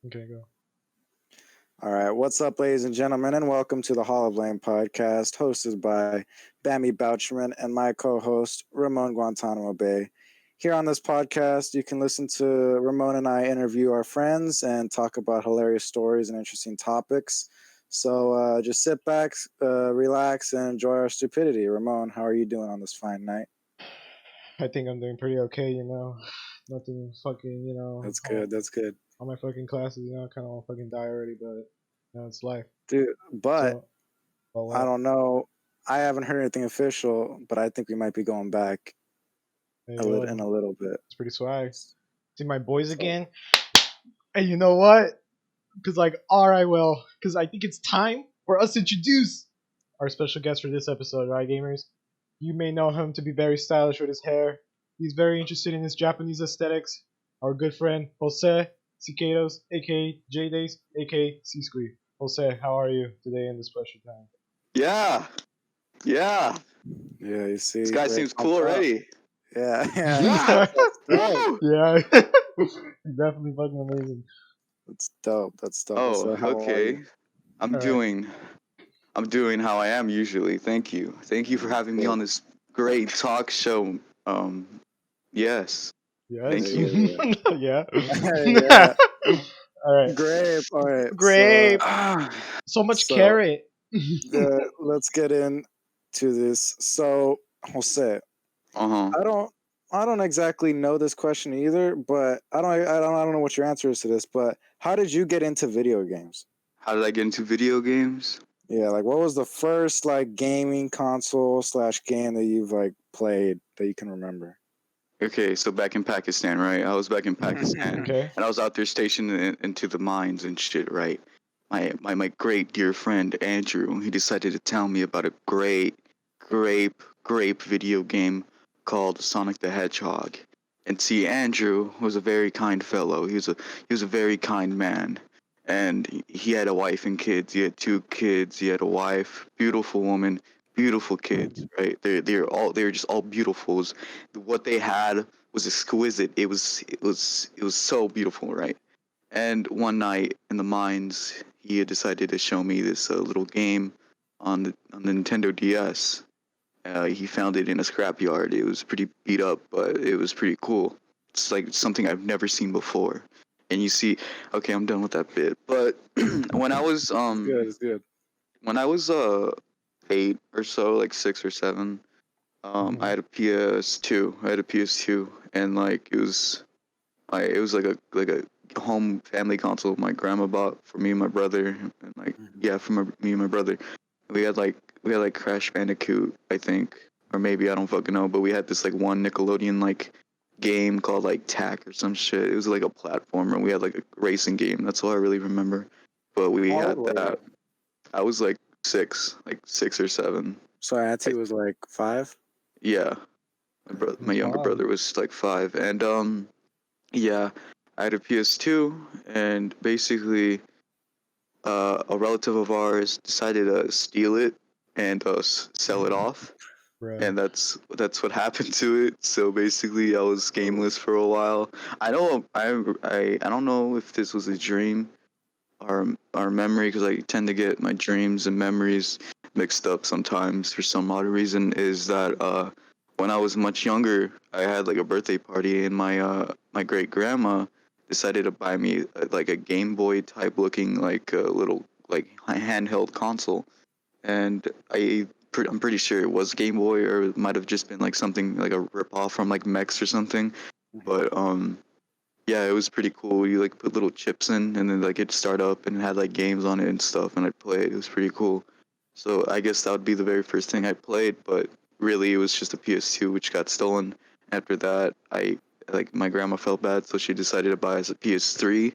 Okay, go. All right, what's up, ladies and gentlemen, and welcome to the Hall of Blame podcast, hosted by Bammy Boucherman and my co-host Ramon Guantanamo Bay. Here on this podcast, you can listen to Ramon and I interview our friends and talk about hilarious stories and interesting topics. So just sit back, relax, and enjoy our stupidity. Ramon, how are you doing on this fine night? I think I'm doing pretty okay, Nothing fucking, That's good. That's good, all my fucking classes, I kind of want to fucking die already, but, it's life. dude. But So, but I what? don't know. I haven't heard anything official, but I think we might be going back Hey, in yo, a little bit. it's pretty swag. See my boys So, again? Hey, you know what? Because, alright, well, because I think it's time for us to introduce our special guest for this episode, right, gamers? You may know him to be very stylish with his hair. He's very interested in his Japanese aesthetics. Our good friend, Jose Cicados, aka J Days, aka C Squee. Jose, how are you today in this special time? Yeah, yeah. yeah, you see, This guy great seems pump cool up. already. Yeah, yeah, Yeah. dope. Woo! Yeah, he's definitely fucking amazing. That's dope. That's dope. Oh, So, how are you? okay. I'm All right. doing I'm doing how I am usually. Thank you. Thank you for having me Good. on this great talk show. Yes. Yes. Thank you. Yeah. Yeah, All right. grape. All right, Grape. Ah, So much so carrot. let's get into this. So, Jose, uh-huh. I don't, I don't exactly know this question either, but I don't know what your answer is to this. But how did you get into video games? How did I get into video games? Yeah, like what was the first like gaming console slash game that you've like played that you can remember? Okay, so back in Pakistan, right? I was back in Pakistan Okay. and I was out there stationed into the mines and shit, right? My great dear friend Andrew, he decided to tell me about a grape video game called Sonic the Hedgehog. And see, Andrew was a very kind fellow. He was a very kind man, and he had a wife and kids. He had two kids. He had a wife, beautiful woman, beautiful kids. Right? They're just all beautiful. What they had was exquisite. It was so beautiful, right? And one night in the mines, he had decided to show me this little game on the Nintendo DS. He found it in a scrapyard. It was pretty beat up, but it was pretty cool. It's like something I've never seen before. And you see, okay, I'm done with that bit. But when I was Good, it's good. when I was 8 or so, like 6 or 7, I Mhm. had a PS2. I had a PS2, and like it was like a home family console my grandma bought for me and my brother, and like Mhm. yeah, for me and my brother. We had like we had like Crash Bandicoot, I think, or maybe I don't fucking know, but we had this like one Nickelodeon like game called like Tack or some shit. It was like a platformer. We had like a racing game. That's all I really remember. But we How old had were you? that. I was like 6 or 7. So Auntie I, was like 5. yeah, my That's younger hard. brother was like 5, and yeah, I had a PS2, and basically, a relative of ours decided to steal it and sell it off, Bruh. and that's what happened to it. So basically, I was gameless for a while. I know I don't know if this was a dream or memory, because I tend to get my dreams and memories mixed up sometimes for some odd reason. Is that when I was much younger, I had like a birthday party, and my great grandma decided to buy me like a Game Boy type looking like a little like handheld console, and I'm pretty sure it was Game Boy, or it might have just been like something like a rip off from like Mex or something. Mhm. But yeah, it was pretty cool. You like put little chips in, and then like it'd start up and it had like games on it and stuff, and I'd play it. It was pretty cool. So I guess that would be the very first thing I played, but really it was just a PS2 which got stolen. After that, I like my grandma felt bad, so she decided to buy us a PS3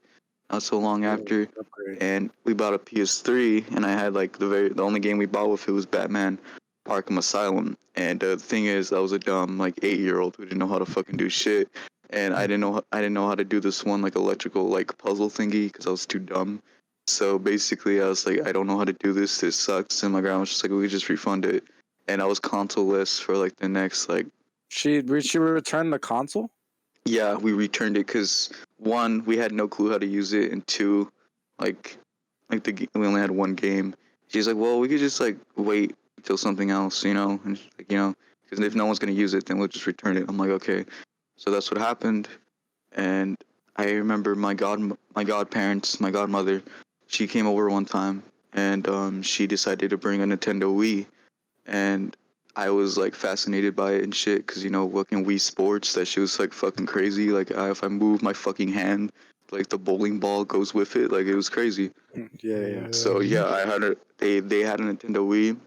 not so long Ooh, after, upgrade. and we bought a PS3, and I had like the only game we bought with it was Batman Arkham Asylum. And the thing is, I was a dumb like 8-year-old who didn't know how to fucking do shit, and I didn't know how to do this one like electrical like puzzle thingy because I was too dumb. So basically, I was like, I don't know how to do this. This sucks. And my grandma was just like, we could just refund it. And I was console-less for like the next like She returned the console? yeah, we returned it because one, we had no clue how to use it, and two, like we only had one game. She's like, well, we could just like wait until something else, and like, because if no one's gonna use it, then we'll just return it. I'm like, okay. So that's what happened, and I remember my godparents, my godmother, she came over one time, and she decided to bring a Nintendo Wii, and I was like fascinated by it and shit, cause working Wii Sports, that shit was like fucking crazy. Like if I move my fucking hand, like the bowling ball goes with it. Like it was crazy. Yeah. So yeah, I had they had a Nintendo Wii,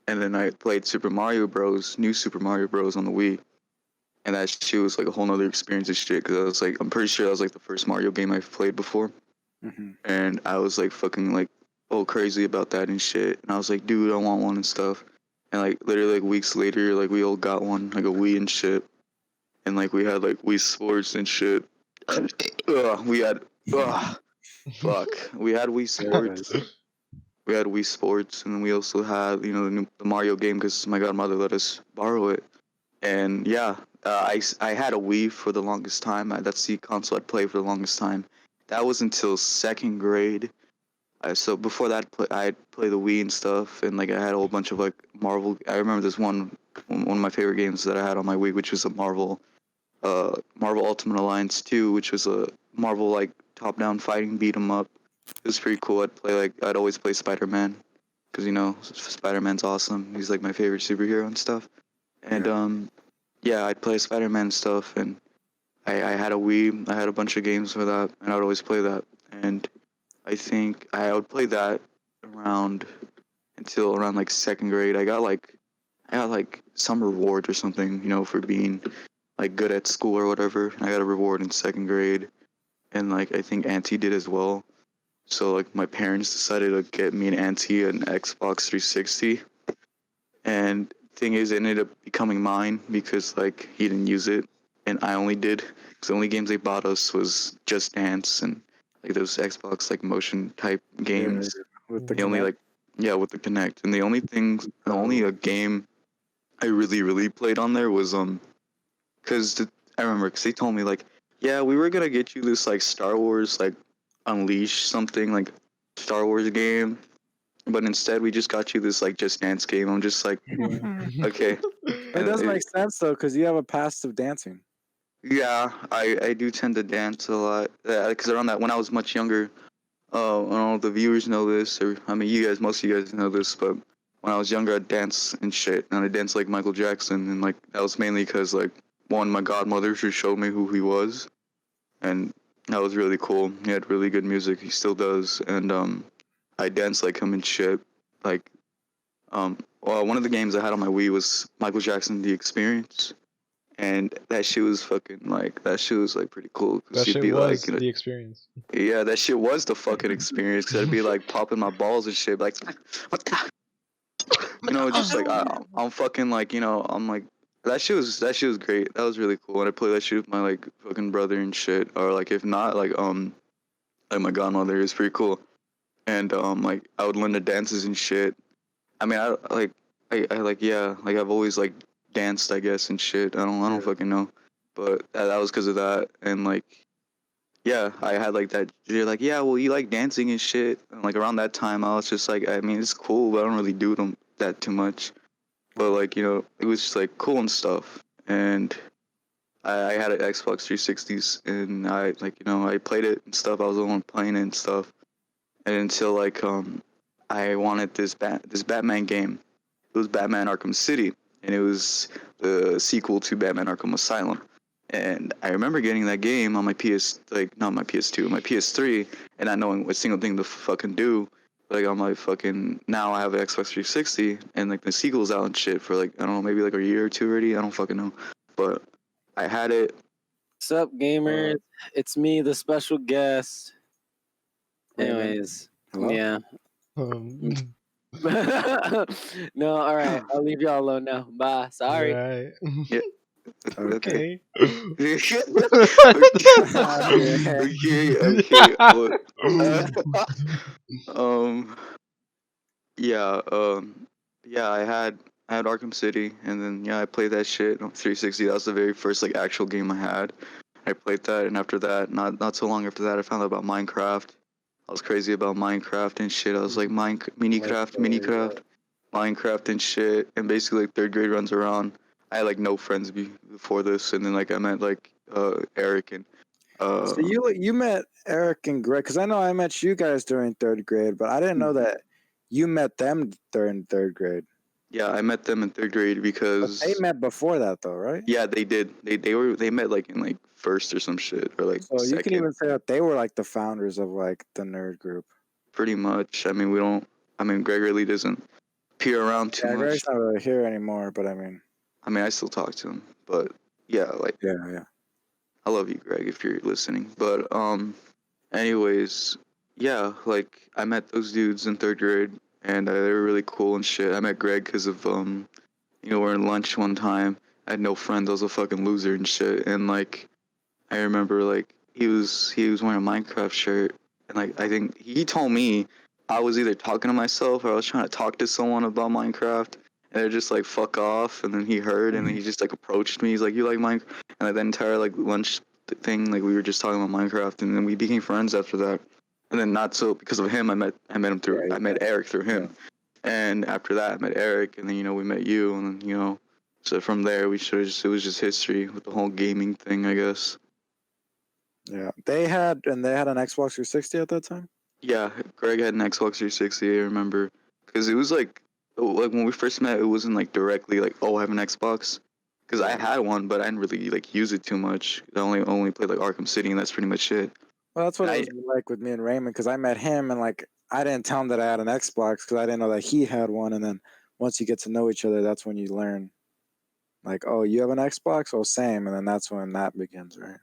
and then I played Super Mario Bros. New Super Mario Bros. On the Wii, and that shit was like a whole nother experience of shit. Cause I was like, I'm pretty sure that was like the first Mario game I've played before, Mm-hmm. and I was like fucking like all crazy about that and shit. And I was like, dude, I want one and stuff. And like literally like weeks later, like we all got one, like a Wii and shit, and like we had like Wii Sports and shit. We had fuck, we had Wii Sports. We had Wii Sports, and then we also had the Mario game because my godmother let us borrow it. And yeah, I had a Wii for the longest time. That's the console I'd play for the longest time. That was until second grade. So before that, I'd play the Wii and stuff, and like I had a whole bunch of like Marvel. I remember this one of my favorite games that I had on my Wii, which was a Marvel Ultimate Alliance 2, which was a Marvel like top-down fighting beat 'em up. It was pretty cool. I'd always play Spider-Man because Spider-Man's awesome. He's like my favorite superhero and stuff. And yeah, I'd play Spider-Man stuff, and I had a Wii. I had a bunch of games for that, and I would always play that. And I think I would play that around until around like second grade. I got like some reward or something, for being like good at school or whatever. I got a reward in second grade, and like I think Auntie did as well. So like my parents decided to get me and Auntie an Xbox 360, and thing is, it ended up becoming mine because like he didn't use it, and I only did. Because the only games they bought us was Just Dance and like those Xbox like motion type games. With the The only Kinect. like yeah with the Connect, and the only a game I really played on there was because I remember because they told me like, yeah, we were gonna get you this like Star Wars like Unleash something like Star Wars game, but instead we just got you this like Just Dance game. I'm just like, okay. It does make sense though, because you have a past of dancing. Yeah, I do tend to dance a lot because around that when I was much younger. I don't know if the viewers know this, or I mean, most of you guys know this, but when I was younger, I'd dance and shit, and I'd dance like Michael Jackson, and like that was mainly because like one, my godmother just showed me who he was, and that was really cool. He had really good music. He still does, and I danced like him and shit. Like well, one of the games I had on my Wii was Michael Jackson: The Experience. And that shit was like pretty cool. Cause That you'd shit be was like, the experience. yeah, that shit was the fucking experience. Cause I'd be like popping my balls and shit, like, what the? Just like I'm fucking like, I'm like, that shit was great. That was really cool. And I play that shit with my like fucking brother and shit, or like if not, like my godmother is pretty cool. And like I would learn the dances and shit. I mean, I like yeah, like I've always like danced, I guess, and shit. I don't fucking know, but that was because of that. And like yeah, I had like that. You're like, yeah, well, you like dancing and shit. And like around that time, I was just like, I mean, it's cool, but I don't really do them that too much. But like, it was just like cool and stuff. And I had an Xbox 360s, and I like, I played it and stuff. I was the one playing it and stuff. And until like, I wanted this Batman game. It was Batman Arkham City, and it was the sequel to Batman Arkham Asylum. And I remember getting that game on my not my PS2, my PS3, and not knowing what single thing to fucking do. But like on my fucking, now I have an Xbox 360, and like the sequel's out and shit for like, I don't know, maybe like a year or two already. I don't fucking know. But I had it. What's up, gamers? It's me, the special guest. Anyways, Hello? yeah. Um, No, all right. I'll leave y'all alone now. Bye. Sorry. Right. Yeah. Okay. Okay. Um. Yeah. Yeah. I had Arkham City, and then yeah, I played that shit on 360. That was the very first like actual game I had. I played that, and after that, not so long after that, I found out about Minecraft. I was crazy about Minecraft and shit. I was like, Minecraft, Minecraft and shit. And basically, like, third grade runs around. I had like no friends before this, and then like I met like Eric and So you met Eric and Greg, because I know I met you guys during third grade, but I didn't know that you met them during third grade. yeah, I met them in third grade But because they met before that, though, right? yeah, they did. They met like in like first or some shit or like So you can second. even say that they were like the founders of like the nerd group. Pretty much. I mean, we don't. I mean, Greg really doesn't peer around too Yeah, much. Greg's not really here anymore, but I mean, I still talk to him, but yeah, like yeah. I love you, Greg, if you're listening. But anyways, yeah, like I met those dudes in third grade, and they were really cool and shit. I met Greg because of we're in lunch one time. I had no friends. I was a fucking loser and shit. And like I remember, like he was wearing a Minecraft shirt, and like I think he told me I was either talking to myself or I was trying to talk to someone about Minecraft. And they're just like, fuck off. And then he heard, and then he just like approached me. He's like, you like Minecraft? And like, that entire like lunch thing, like we were just talking about Minecraft, and then we became friends after that. And then not so because of him, I met him through I met Eric through him. And after that, I met Eric, and then we met you, and then so from there we should it was just history with the whole gaming thing, I guess. Yeah, they had an Xbox 360 at that time. Yeah, Greg had an Xbox 360. I remember because it was like when we first met, it wasn't like directly like, oh, I have an Xbox, because I had one, but I didn't really like use it too much. I only played like Arkham City, and that's pretty much it. Well, that's what it was like with me and Raymond, because I met him and like I didn't tell him that I had an Xbox because I didn't know that he had one, and then once you get to know each other, that's when you learn, like, oh, you have an Xbox, oh, same, and then that's when that begins, right?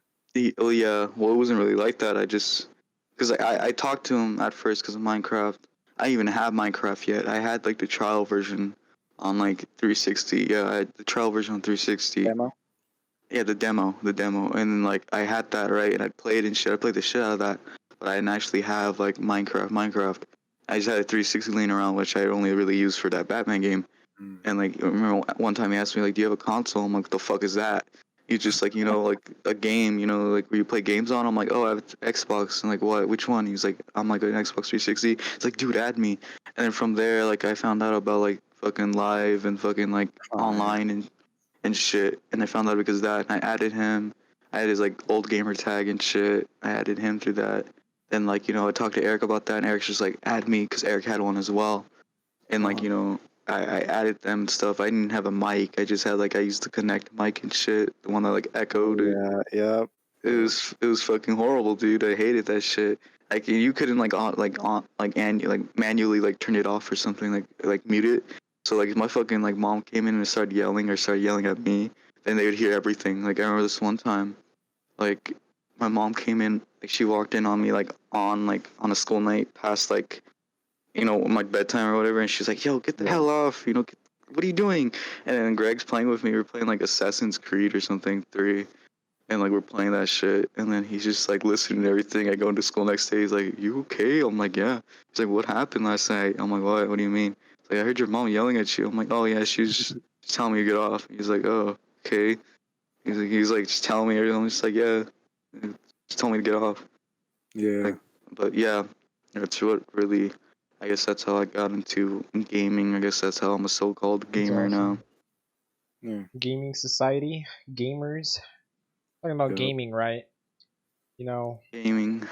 Oh yeah, well it wasn't really like that. I just because I talked to him at first because of Minecraft. I didn't even have Minecraft yet. I had like the trial version on like 360. Yeah, I had the trial version on 360. Demo. Yeah, the demo, and then like I had that right, and I played and shit. I played the shit out of that, but I didn't actually have like Minecraft. I just had a 360 laying around, which I only really used for that Batman game. And like I remember one time he asked me like, "Do you have a console?" I'm like, "What the fuck is that?" He's just like, like a game, like where you play games on. I'm like, "Oh, I have an Xbox." And like, "What? Which one?" He's like, "I'm like an Xbox 360." It's like, "Dude, add me." And then from there, like I found out about like fucking live and fucking like online and shit. And I found out because of that, and I added him. I had his like old gamer tag and shit. I added him through that. Then like I talked to Eric about that, and Eric's just like, "Add me," because Eric had one as well. And like I added them and stuff. I didn't have a mic. I just had like I used to connect mic and shit. The one that like echoed. Yeah. It was fucking horrible, dude. I hated that shit. Like you couldn't manually like turn it off or something, like mute it. So like if my fucking like mom came in and started yelling at me, then they would hear everything. Like I remember this one time, like my mom came in, like she walked in on me like on a school night past like my bedtime or whatever, and she's like, "Yo, get the hell off! What are you doing?" And then Greg's playing with me. We're playing like Assassin's Creed or something 3, and like we're playing that shit. And then he's just like listening to everything. I go into school next day. He's like, "You okay?" I'm like, "Yeah." He's like, "What happened last night?" I'm like, "What? What do you mean?" He's like, "I heard your mom yelling at you." I'm like, "Oh yeah, she was just telling me to get off." He's like, "Oh, okay." He's like just telling me everything. I'm just like, "Yeah, just tell me to get off." Yeah. Like, but yeah, that's what really. I guess that's how I got into gaming. I guess that's how I'm a so-called gamer now. Yeah. Gaming society, gamers. Talking about Yep. gaming, right? Gaming.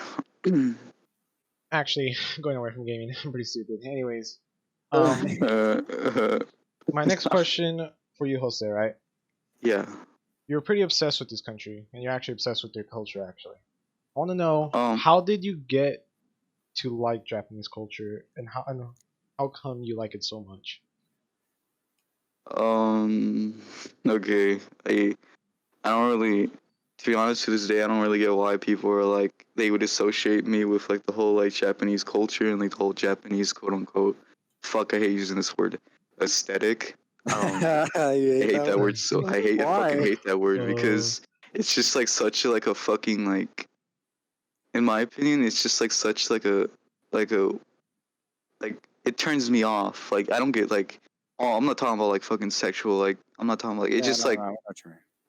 Actually, going away from gaming, I'm pretty stupid. Anyways, my next question for you, Jose, right? Yeah. You're pretty obsessed with this country, and you're actually obsessed with their culture, actually. I want to know, Um. how did you get to like Japanese culture, and how come you like it so much? Okay. I don't really. To be honest, to this day, I don't really get why people are like they would associate me with like the whole like Japanese culture and like the whole Japanese quote unquote. Fuck, I hate using this word. Aesthetic. I hate that word so I fucking hate that word because it's just like such a fucking like in my opinion it's just like such like a like it turns me off. Like I don't get like I'm not talking about like fucking sexual, like I'm not talking about like it's just like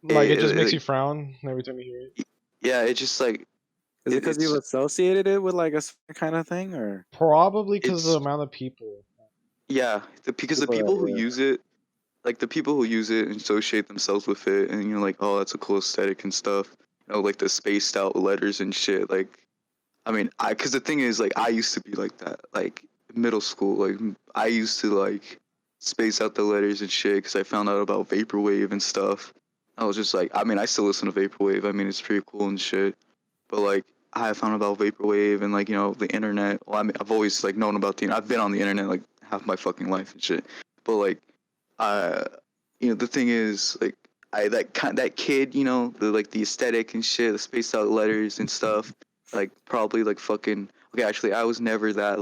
Like it just makes you frown every time you hear it. yeah, it's just like Is it because it's you've associated it with like a certain kind of thing, or Probably because of the it's amount of people. yeah, because the people that people who use it, like the people who use it and associate themselves with it, and you're like, oh, that's a cool aesthetic and stuff. You know, like the spaced out letters and shit. Like, I mean, because the thing is, like, I used to be like that. Like middle school, like I used to like space out the letters and shit because I found out about vaporwave and stuff. I was just like, I mean, I still listen to vaporwave. I mean, it's pretty cool and shit. But like, I found out about vaporwave and like the internet. Well, I mean, I've always like known about I've been on the internet like half my fucking life and shit. But like, uh, the thing is like that kid, the aesthetic and shit, the spaced out letters and stuff. Like probably like fucking okay. Actually, I was never that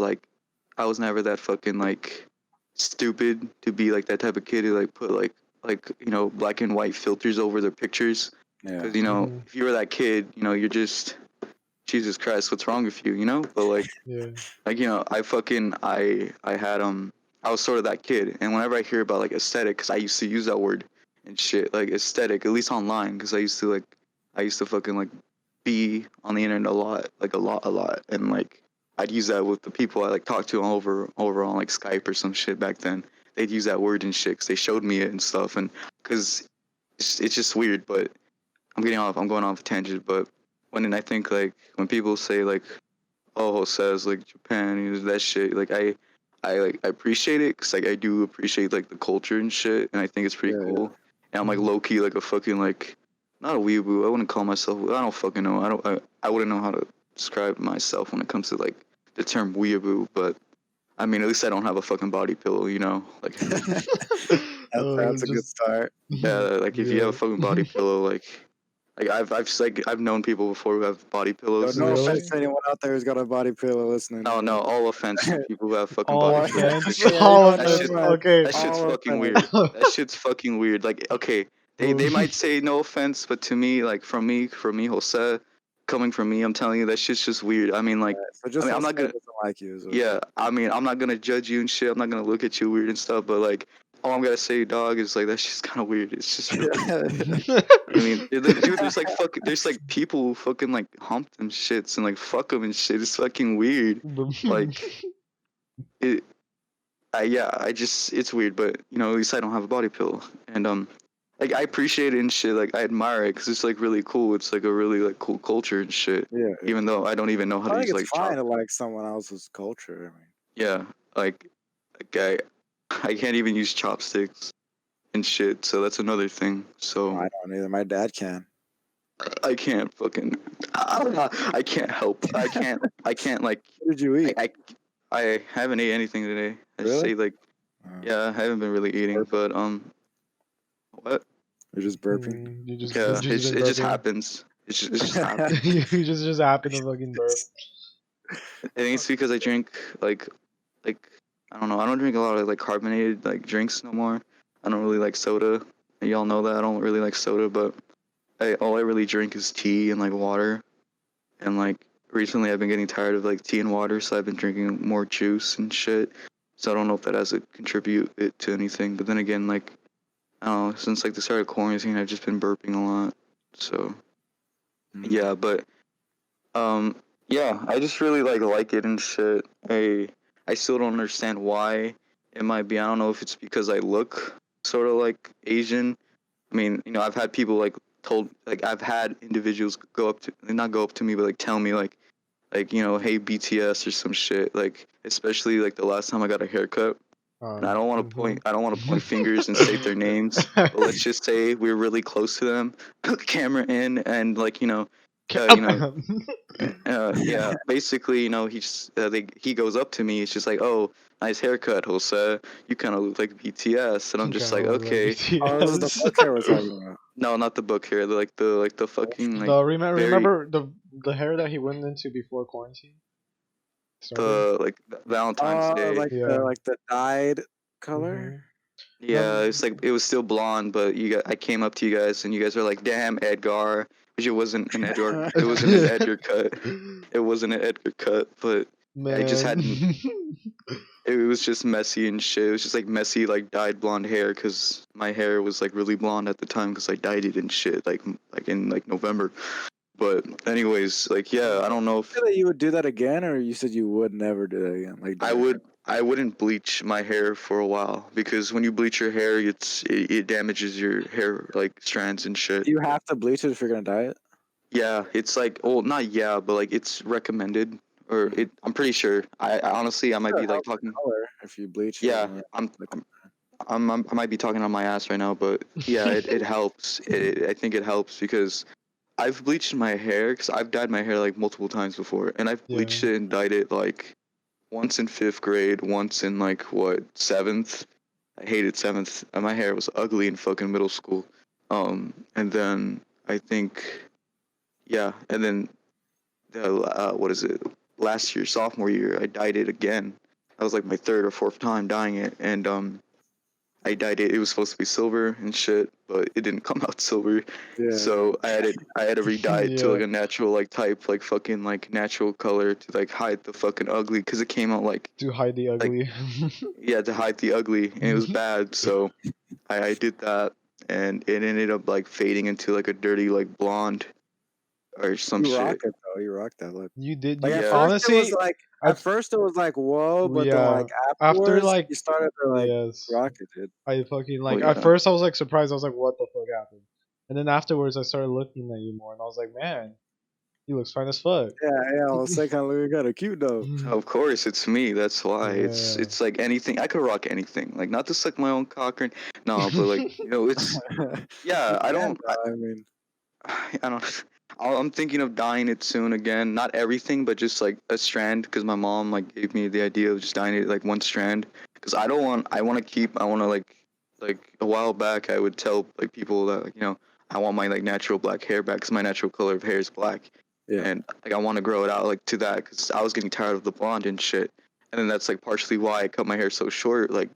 fucking like stupid to be like that type of kid who like put like black and white filters over their pictures. yeah? Because Mhm. if you were that kid, you're just Jesus Christ, what's wrong with you? But Yeah. I had I was sort of that kid, and whenever I hear about like aesthetic, because I used to use that word and shit, like aesthetic, at least online, because I used to fucking like be on the internet a lot, like a lot, and like I'd use that with the people I like talked to over on like Skype or some shit back then. They'd use that word and shit, because they showed me it and stuff, and because it's just weird, but I'm going off a tangent, but I think like when people say like, oh, says like Japan, that shit, like I appreciate it because like I do appreciate like the culture and shit, and I think it's pretty Yeah, cool. And I'm like Mhm. low key like a fucking like not a weeaboo. I wouldn't call myself. I don't fucking know. I wouldn't know how to describe myself when it comes to like the term weeaboo, but I mean at least I don't have a fucking body pillow, Like that's a good Just start. yeah, like if you have yeah. a fucking body pillow, like I've known people before who have body Yo, pillows and no that Really? offense shit. to anyone out there who's got a body pillow listening. No, no, all offense to people who have fucking All body Or- pillows. offense. yeah, you know All what? That Never offense. shit, mind. Okay. that shit's All fucking offense. weird. That shit's fucking weird. Like, okay, they might say no offense, but to me, like from me, Jose, coming from me, I'm telling you that shit's just weird. I mean, like, So just I'm Jose not gonna, doesn't like you. Is what it yeah, is. I mean, I'm not gonna judge you and shit. I'm not gonna look at you weird and stuff. But like, all I'm gonna say, dog, is like that shit's kind of weird. It's just really. I mean, dude, there's like people who fucking like hump them shits and like fuck them and shit. It's fucking weird. Like it, yeah, it's weird, but at least I don't have a body pillow, and like I appreciate it and shit. Like I admire it because it's like really cool. It's like a really like cool culture and shit. Yeah, Even though I don't even know how I to think use it's like fine to chopsticks. like someone else's culture. I mean, Yeah, like I can't even use chopsticks and shit. So that's another thing. So I don't either. My dad can. I can't fucking. I can't help. I can't like. What did you eat? I haven't ate anything today. I just Really? say like. Oh, Yeah, I haven't been really eating, but what? you're just burping. You Yeah, just been it just burping. happens. It just happens. You just happen to fucking burp. I think it's because I drink like I don't know. I don't drink a lot of like carbonated like drinks no more. I don't really like soda. Y'all know that I don't really like soda, but all I really drink is tea and like water. And like recently, I've been getting tired of like tea and water, so I've been drinking more juice and shit. So I don't know if that has to contribute it to anything. But then again, like I don't know, since like the start of quarantine, I've just been burping a lot. So yeah, but um, yeah, I just really like it and shit. I still don't understand why it might be. I don't know if it's because I look sort of like Asian. I mean, I've had people I've had individuals go up to not go up to me, but like tell me like hey BTS or some shit. Like especially like the last time I got a haircut. And I don't want to point fingers and state their names, but let's just say we're really close to them. Camera in, and like yeah, basically, he goes up to me. It's just like, oh, nice haircut, Jose. You kind of look like BTS, and I'm You just kinda like, look like okay. Oh, this is the BTS. book hair we're talking about. No, not the book hair. The fucking like very Remember the hair that he went into before quarantine started? the like Valentine's Day. Yeah. Like the dyed color. Mhm. Yeah, it's like it was still blonde, but I came up to you guys, and you guys were like, "Damn, Edgar," which it wasn't an Edgar. It wasn't an Edgar cut. It wasn't an Edgar cut, but I just Man. hadn't. It was just messy and shit. It was just like messy, like dyed blonde hair, because my hair was like really blonde at the time, because I dyed it and shit, like in like November. But anyways, like yeah, I don't know if Said that you would do that again, or you said you would never do that again? Like I would. I wouldn't bleach my hair for a while because when you bleach your hair, it damages your hair like strands and shit. Do you have to bleach it if you're gonna dye it? Yeah, it's like well, not yeah, but like it's recommended or it. I'm pretty sure. I honestly I might be like talking. Color if you bleach it. Yeah, and like- I might be talking on my ass right now, but yeah, it helps. I think it helps because I've bleached my hair because I've dyed my hair like multiple times before, and I've bleached Yeah. it and dyed it like once in 5th grade, once in like what 7th. I hated 7th. My hair was ugly in fucking middle school. And then I think yeah, and then the what is it? Last year, sophomore year, I dyed it again. That was like my 3rd or 4th time dyeing it, and I dyed it. It was supposed to be silver and shit, but it didn't come out silver. yeah. So I had to re-dye it to Yeah. like a natural like type, like fucking like natural color to like hide the fucking ugly, because it came out like To hide the ugly. yeah to hide the ugly, and it was bad. So I did that, and it ended up like fading into like a dirty like blonde or some You rock shit. it though. You rock that look. You did. Like You, at Yeah. first honestly, it was like I- at first it was like whoa, but then Yeah. like after afterwards like you started to like yes, rock it, dude. I fucking like yeah. at first I was like surprised. I was like, what the fuck happened? And then afterwards I started looking at you more, and I was like, man, he looks fine as fuck. Yeah, I was like kind of looking kind of cute though. Of course, it's me. That's why Yeah. it's like anything. I could rock anything. Like not to suck my own cock or no, but like it's yeah. I don't. I mean, I don't. I'm thinking of dyeing it soon again. Not everything, but just like a strand, because my mom like gave me the idea of just dyeing it like one strand. Because I don't want. I want to keep. I want to like a while back. I would tell like people that like I want my like natural black hair back because my natural color of hair is black. yeah. And like I want to grow it out like to that because I was getting tired of the blonde and shit. And then that's like partially why I cut my hair so short. Like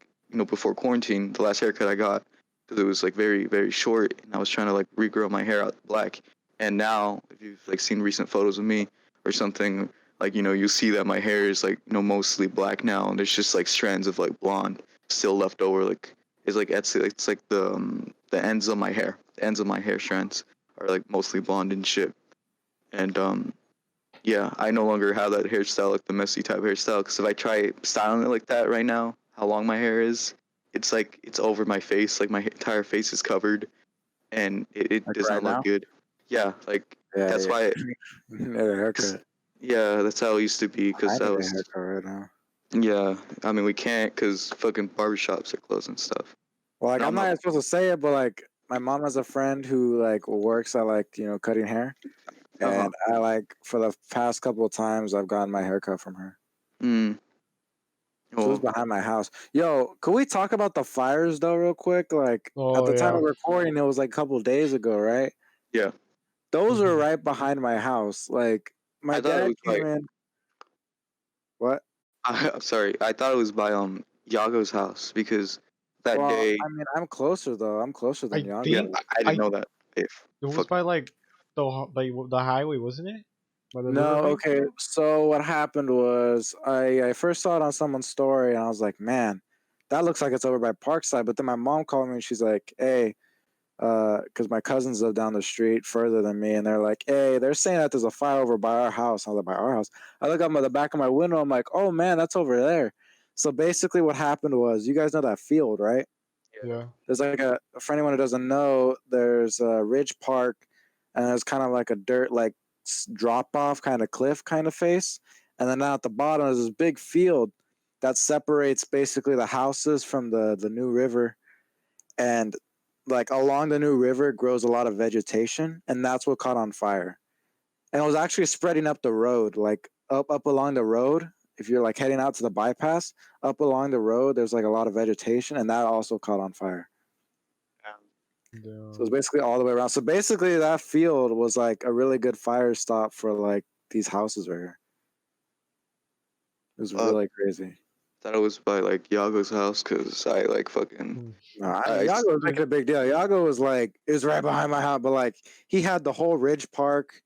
before quarantine, the last haircut I got because it was like very very short, and I was trying to like regrow my hair out black. And now, if you've like seen recent photos of me or something, like you see that my hair is like mostly black now, and there's just like strands of like blonde still left over. Like it's like it's like the ends of my hair, the ends of my hair strands are like mostly blonde and shit. And yeah, I no longer have that hairstyle, like the messy type hairstyle. Because if I try styling it like that right now, how long my hair is, it's like it's over my face, like my entire face is covered, and it Like does right not look now? good. Yeah, like Yeah, that's yeah. why. Yeah, the haircut. Yeah, that's how it used to be. I Because need that a was haircut right now. yeah. I mean, we can't because fucking barbershops are closed and stuff. Well, like No, I'm no. not even supposed to say it, but like my mom has a friend who like works at like cutting hair, and I like for the past couple of times I've gotten my haircut from her. Mm. She was Well, behind my house. Yo, could we talk about the fires though, real quick? Like at Oh the time yeah. of recording, it was like a couple of days ago, right? yeah. Those were Mhm. right behind my house. Like my I thought it dad was came like in. What? I'm sorry. I thought it was by Yago's house because that Well, day. I mean, I'm closer though. I'm closer than I Yago. Yeah, think I didn't I know that. If it was fuck. by like the highway, wasn't it? By the No, riverbank? okay. So what happened was I first saw it on someone's story and I was like, man, that looks like it's over by Parkside. But then my mom called me and she's like, hey, because my cousins live down the street further than me, and they're like, hey, they're saying that there's a fire over by our house. I was like, by our house. I look up at the back of my window. I'm like, oh man, that's over there. So basically, what happened was, you guys know that field, right? Yeah. There's like for anyone who doesn't know, there's a Ridge Park, and there's kind of like a dirt like drop off kind of cliff kind of face, and then out at the bottom there's this big field that separates basically the houses from the new river, and like along the new river grows a lot of vegetation, and that's what caught on fire. And it was actually spreading up the road, like up along the road. If you're like heading out to the bypass, up along the road, there's like a lot of vegetation, and that also caught on fire. Yeah. So it's basically all the way around. So basically, that field was like a really good fire stop for like these houses right here. It was really crazy. Thought it was by like Yago's house because I like fucking. No, I mean, Yago was making a big deal. Yago was like, it was right behind my house, but like he had the whole Ridge Park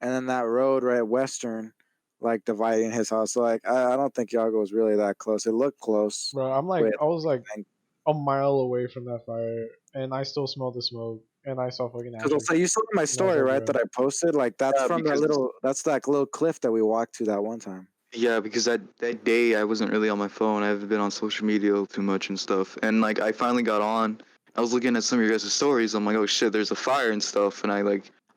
and then that road right Western, like dividing his house. So like, I don't think Yago was really that close. It looked close. Bro, I'm like Wait, I was like think- a mile away from that fire, and I still smell the smoke. and I saw fucking Because ashes. so you saw my story, over right? it. That I posted. Like that's Yeah, from because- that's that little cliff that we walked to that one time. Yeah, because that day I wasn't really on my phone. I haven't been on social media too much and stuff. And like I finally got on. I was looking at some of your guys' stories. I'm like, oh shit, there's a fire and stuff. And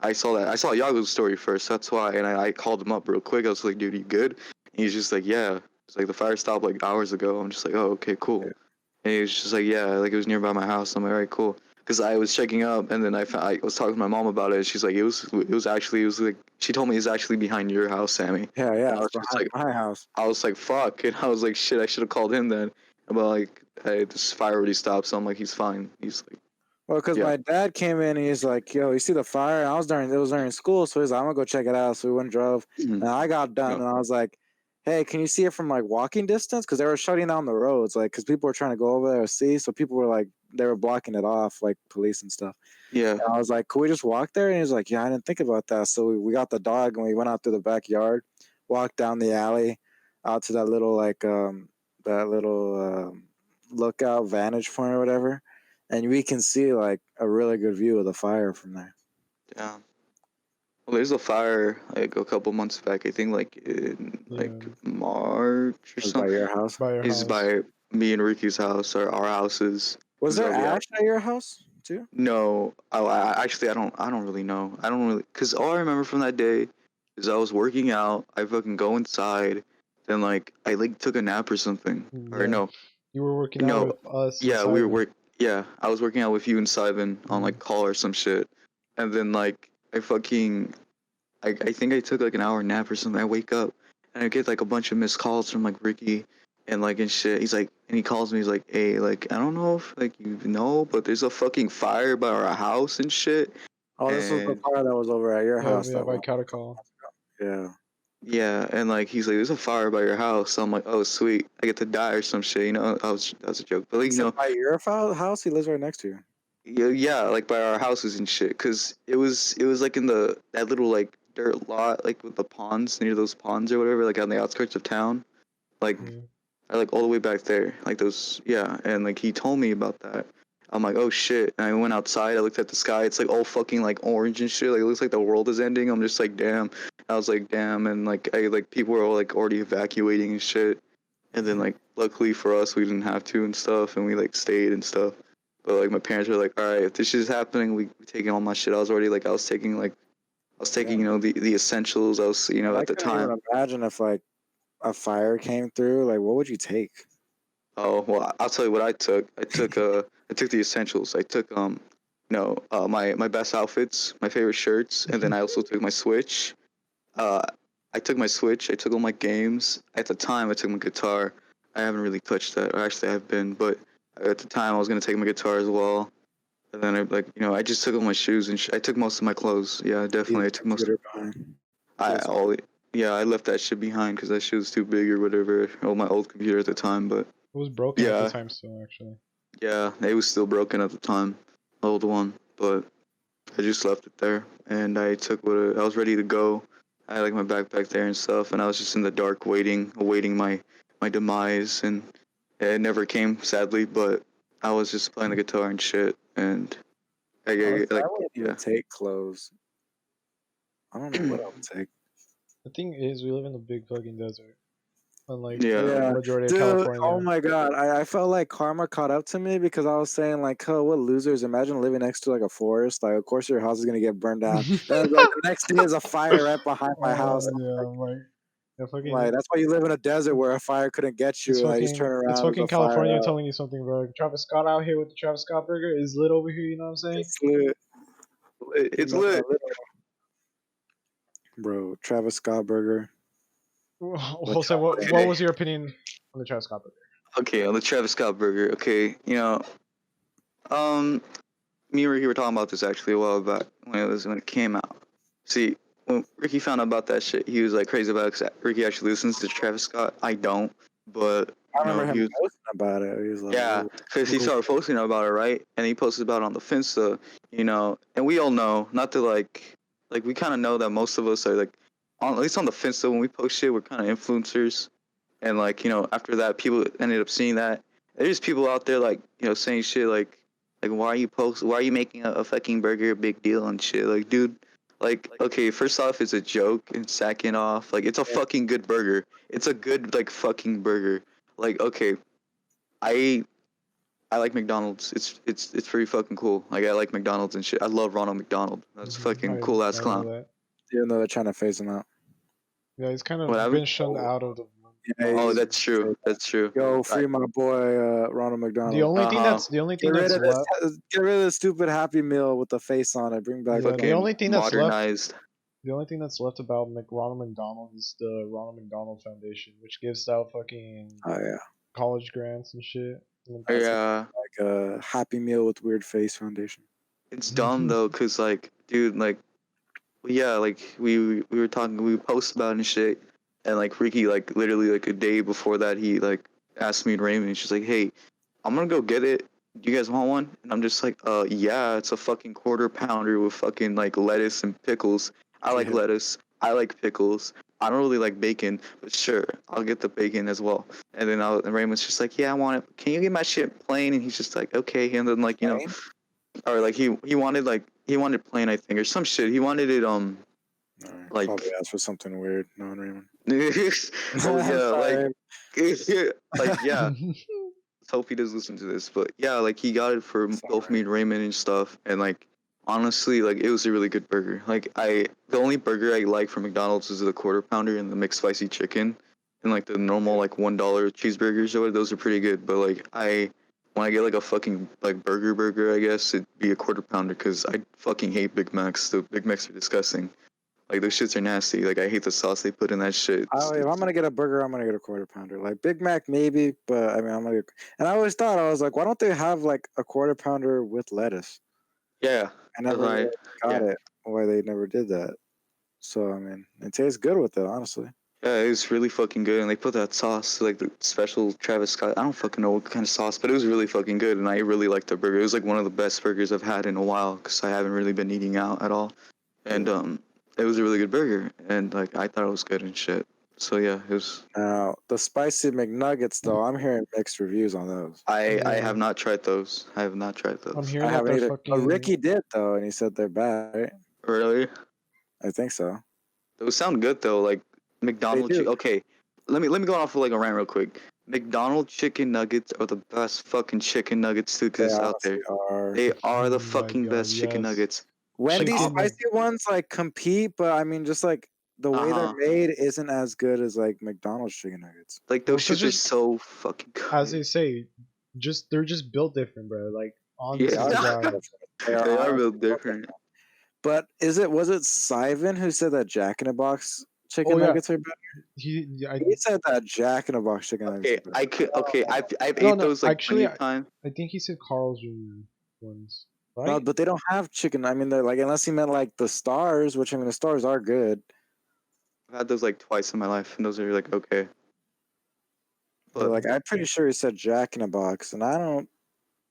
I saw that. I saw Yago's story first. That's why. And I called him up real quick. I was like, dude, you good? And he's just like, yeah. It's like the fire stopped like hours ago. I'm just like, oh, okay, cool. Yeah. And he was just like, yeah, like it was nearby my house. I'm like, all right, cool. Because I was checking up, and then I was talking to my mom about it. She's like, it was like she told me it was actually behind your house, Sammy. Yeah, And I it's was just behind like, my house. I was like, fuck. And I was like, shit, I should have called him then. But like, hey, this fire already stopped. So I'm like, he's fine. He's like, Well, because Yeah. my dad came in and he's like, "Yo, you see the fire?" And it was during school, so he's like, "I'm gonna go check it out." So we went and drove, and I got done, Yeah. and I was like, "Hey, can you see it from like walking distance?" Because they were shutting down the roads, like, because people were trying to go over there to see, so people were like, they were blocking it off, like police and stuff. yeah, And I was like, "Could we just walk there?" And he was like, "Yeah, I didn't think about that." So we got the dog and we went out through the backyard, walked down the alley, out to that little lookout vantage point or whatever, and we can see like a really good view of the fire from there. yeah. Well, there's a fire like a couple months back. I think like in like Yeah. March or It was by something. your house. By your It's house. by me and Ricky's house or our houses. Was there So, yeah. ash at your house too? No, actually I don't really know. I don't really, cause all I remember from that day is I was working out. I fucking go inside, then like I like took a nap or something. Or Yeah. no, You were working No, out with us. and yeah, we were Simon. Yeah, I was working out with you and Simon on Mhm. like call or some shit, and then like I think I took like an hour nap or something. I wake up and I get like a bunch of missed calls from like Ricky and shit. He's like, and he calls me. He's like, hey, like I don't know if like you know, but there's a fucking fire by our house and shit. Oh, this was the And fire that was over at your house. Yeah, That by one. Catacall. Yeah. yeah, and like he's like, there's a fire by your house. So I'm like, oh sweet, I get to die or some shit. You know, that was a joke, but like, Is you know. it by your house? He lives right next to you. Yeah, like by our houses and shit. Cause it was like in that little like dirt lot, like with the ponds near those ponds or whatever, like on the outskirts of town, like Yeah. like all the way back there, like those. Yeah, and like he told me about that. I'm like, oh shit! And I went outside. I looked at the sky. It's like all fucking like orange and shit. Like it looks like the world is ending. I'm just like, damn. I was like, damn. And like people were all like already evacuating and shit. And then like luckily for us, we didn't have to and stuff, and we like stayed and stuff. But like my parents were like, all right, if this shit is happening, we taking all my shit. I was already like, I was taking Yeah. you know the essentials. I was I at the couldn't even time. imagine if like a fire came through. Like, what would you take? Oh well, I'll tell you what I took. I took the essentials. I took my best outfits, my favorite shirts, and then I also took my Switch. I took my Switch. I took all my games. At the time, I took my guitar. I haven't really touched that, or actually I have been, but at the time I was gonna take my guitar as well. And then I just took all my shoes and I took most of my clothes. Yeah, definitely. I took most. Computer behind. Yes. I left that shit behind because that shit was too big or whatever. Oh, my old computer at the time, but It was broken at Yeah. the time still, actually. yeah, it was still broken at the time, the old one. But I just left it there, and I took I was ready to go. I had like my backpack there and stuff, and I was just in the dark awaiting my demise, and it never came, sadly. But I was just playing the guitar and shit, and I Honestly, like I wouldn't even yeah. take clothes. I don't know what I would take. The thing is, we live in a big fucking desert. Unlike Yeah. the majority of Dude, California. oh my god, I felt like karma caught up to me because I was saying like, oh, what losers! Imagine living next to like a forest. Like, of course your house is gonna get burned down. Then like the next day is a fire right behind my house. Yeah, I'm like, yeah, fucking, Like that's why you live in a desert where a fire couldn't get it's you. Like, you just fucking, turn around. it's there's fucking a fire California out. telling you something, bro. Like, Travis Scott out here with the Travis Scott burger is lit over here. You know what I'm saying? It's lit. It's No, lit. bro. Travis Scott burger. Jose, what was your opinion on the Travis Scott burger? Okay, on the Travis Scott burger. Okay, me and Ricky were talking about this actually a while back when it came out. See, when Ricky found out about that shit, he was like crazy about it 'cause Ricky actually listens to Travis Scott. I don't, but I remember he him was, posting about it. He was like, yeah, "Ooh." because he started posting about it, right? And he posted about it on the Finsta, and we all know, not to like we kind of know that most of us are like, at least on the Finsta, when we post shit, we're kind of influencers. And like, after that, people ended up seeing that. There's people out there like, saying shit like Like, why are you making a fucking burger a big deal and shit? Like, dude, like, okay, first off, it's a joke, and second off, like, it's a fucking good burger. It's a good, like, fucking burger. Like, okay, I I like McDonald's. It's pretty fucking cool. Like, I like McDonald's and shit. I love Ronald McDonald. That's a fucking cool ass I know clown. that. Even though they're trying to phase him out. Yeah, he's kind of What been happened? shunned out of the. Yeah, Oh, he's- that's true. That's true. Yo, free my boy Ronald McDonald. The only thing Uh-huh. that's the only Get thing rid that's of this. left. Get rid of the stupid Happy Meal with the face on it. Bring back Yeah, Fucking the only thing that's left. modernized. The only thing that's left about Ronald McDonald is the Ronald McDonald Foundation, which gives out fucking Oh yeah, college grants and shit. Yeah, like a Happy Meal with weird face foundation. it's dumb though, cause like, dude, like, yeah, like we were talking, we post about it and shit, and like Ricky, like literally like a day before that, he like asked me and Raymond, and she's like, hey, I'm gonna go get it. Do you guys want one? And I'm just like, yeah, it's a fucking quarter pounder with fucking like lettuce and pickles. I like Yeah. lettuce. I like pickles. I don't really like bacon, but sure, I'll get the bacon as well. And then and Raymond's just like, yeah, I want it. Can you get my shit plain? And he's just like, okay. And then like, you know, Plain? or like he wanted plain, I think, or some shit. He wanted it Alright, Like- probably asked for something weird. No, Raymond. oh yeah, Sorry. like yeah. Let's hope he does listen to this. But yeah, like he got it for both me and Raymond and stuff. And like honestly, like it was a really good burger. Like the only burger I like from McDonald's is the quarter pounder and the mixed spicy chicken. And like the normal like $1 cheeseburgers or whatever, those are pretty good. But like when I get like a fucking like burger, I guess it'd be a quarter pounder because I fucking hate Big Macs. The Big Macs are disgusting. Like those shits are nasty. Like I hate the sauce they put in that shit. If I'm gonna get a burger, I'm gonna get a quarter pounder. Like Big Mac, maybe, but I mean, I'm gonna. And I always thought, I was like, why don't they have like a quarter pounder with lettuce? Yeah. I never Right. really got it. Why they never did that? So I mean, it tastes good with it, honestly. Yeah, it was really fucking good, and they put that sauce, like the special Travis Scott. I don't fucking know what kind of sauce, but it was really fucking good, and I really liked the burger. It was like one of the best burgers I've had in a while, because I haven't really been eating out at all, and it was a really good burger, and like I thought it was good and shit. So yeah, it was. Now the spicy McNuggets, though, I'm hearing mixed reviews on those. I Yeah. have not tried those. I have not tried I'm those. hearing I that haven't they're either. fucking. But Ricky did though, and he said they're bad. Right? Really? I think so. Those sound good though. Like McDonald's. do. Okay, let me go off of like a rant real quick. McDonald's chicken nuggets are the best fucking chicken nuggets to They exist out there. honestly are. They are the Oh my fucking God, best chicken yes. nuggets. Wendy's Chicken- spicy ones like compete, but I mean, just like the way Uh-huh. they're made isn't as good as like McDonald's chicken nuggets. Like those Well, 'cause shits are it's- so fucking good. As they say, they're just built different, bro. Like honestly, Yeah. God. They are honestly real built different. But was it Sivan who said that Jack in the Box chicken Oh, yeah. nuggets are better? He He said that Jack in the Box chicken nuggets Okay, are better. I've No, ate no, those like actually, plenty of times. I think he said Carl's Jr. ones, right? No, but they don't have chicken. I mean, they're like, unless he meant like the stars, which I mean, the stars are good. I've had those like twice in my life, and those are like okay. But like, I'm pretty sure he said Jack in the Box, and I don't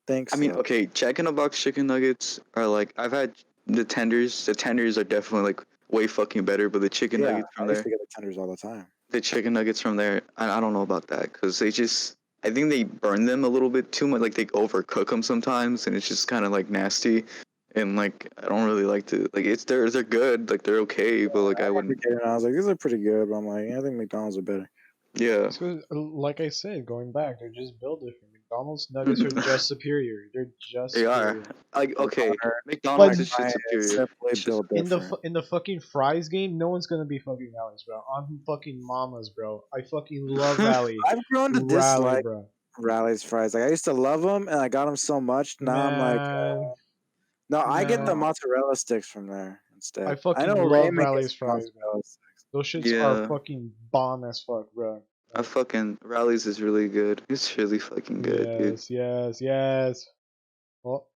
think so. I mean, okay, Jack in the Box chicken nuggets are like I've had the tenders. The tenders are definitely like way fucking better, but the chicken yeah, nuggets I from used there, to get the tenders all the time. the chicken nuggets from there, I don't know about that because they just. I think they burn them a little bit too much. Like they overcook them sometimes, and it's just kind of like nasty. And like I don't really like to like they're good, like they're okay, but like I wouldn't. I was like, these are pretty good, but I'm like, I think McDonald's are better. Yeah. So, like I said, going back, they're just built different. McDonald's nuggets are just superior. They're just. They are. superior. Like okay, But McDonald's is shit Giant superior. simply It's just- built In the different. in the fucking fries game, no one's gonna be fucking Rally's, bro. I'm fucking Mama's, bro. I fucking love Rally. I've grown to Rally, dislike bro. Rally's fries. Like I used to love them, and I got them so much. Now I'm like, Man, no, I get the no. mozzarella sticks from there instead. I fucking know love Raymond Rally's gets fries, mozzarella sticks. those shits Yeah. are fucking bomb as fuck, bro. I fucking Rallies is really good. It's really fucking good, dude. Yes. Well,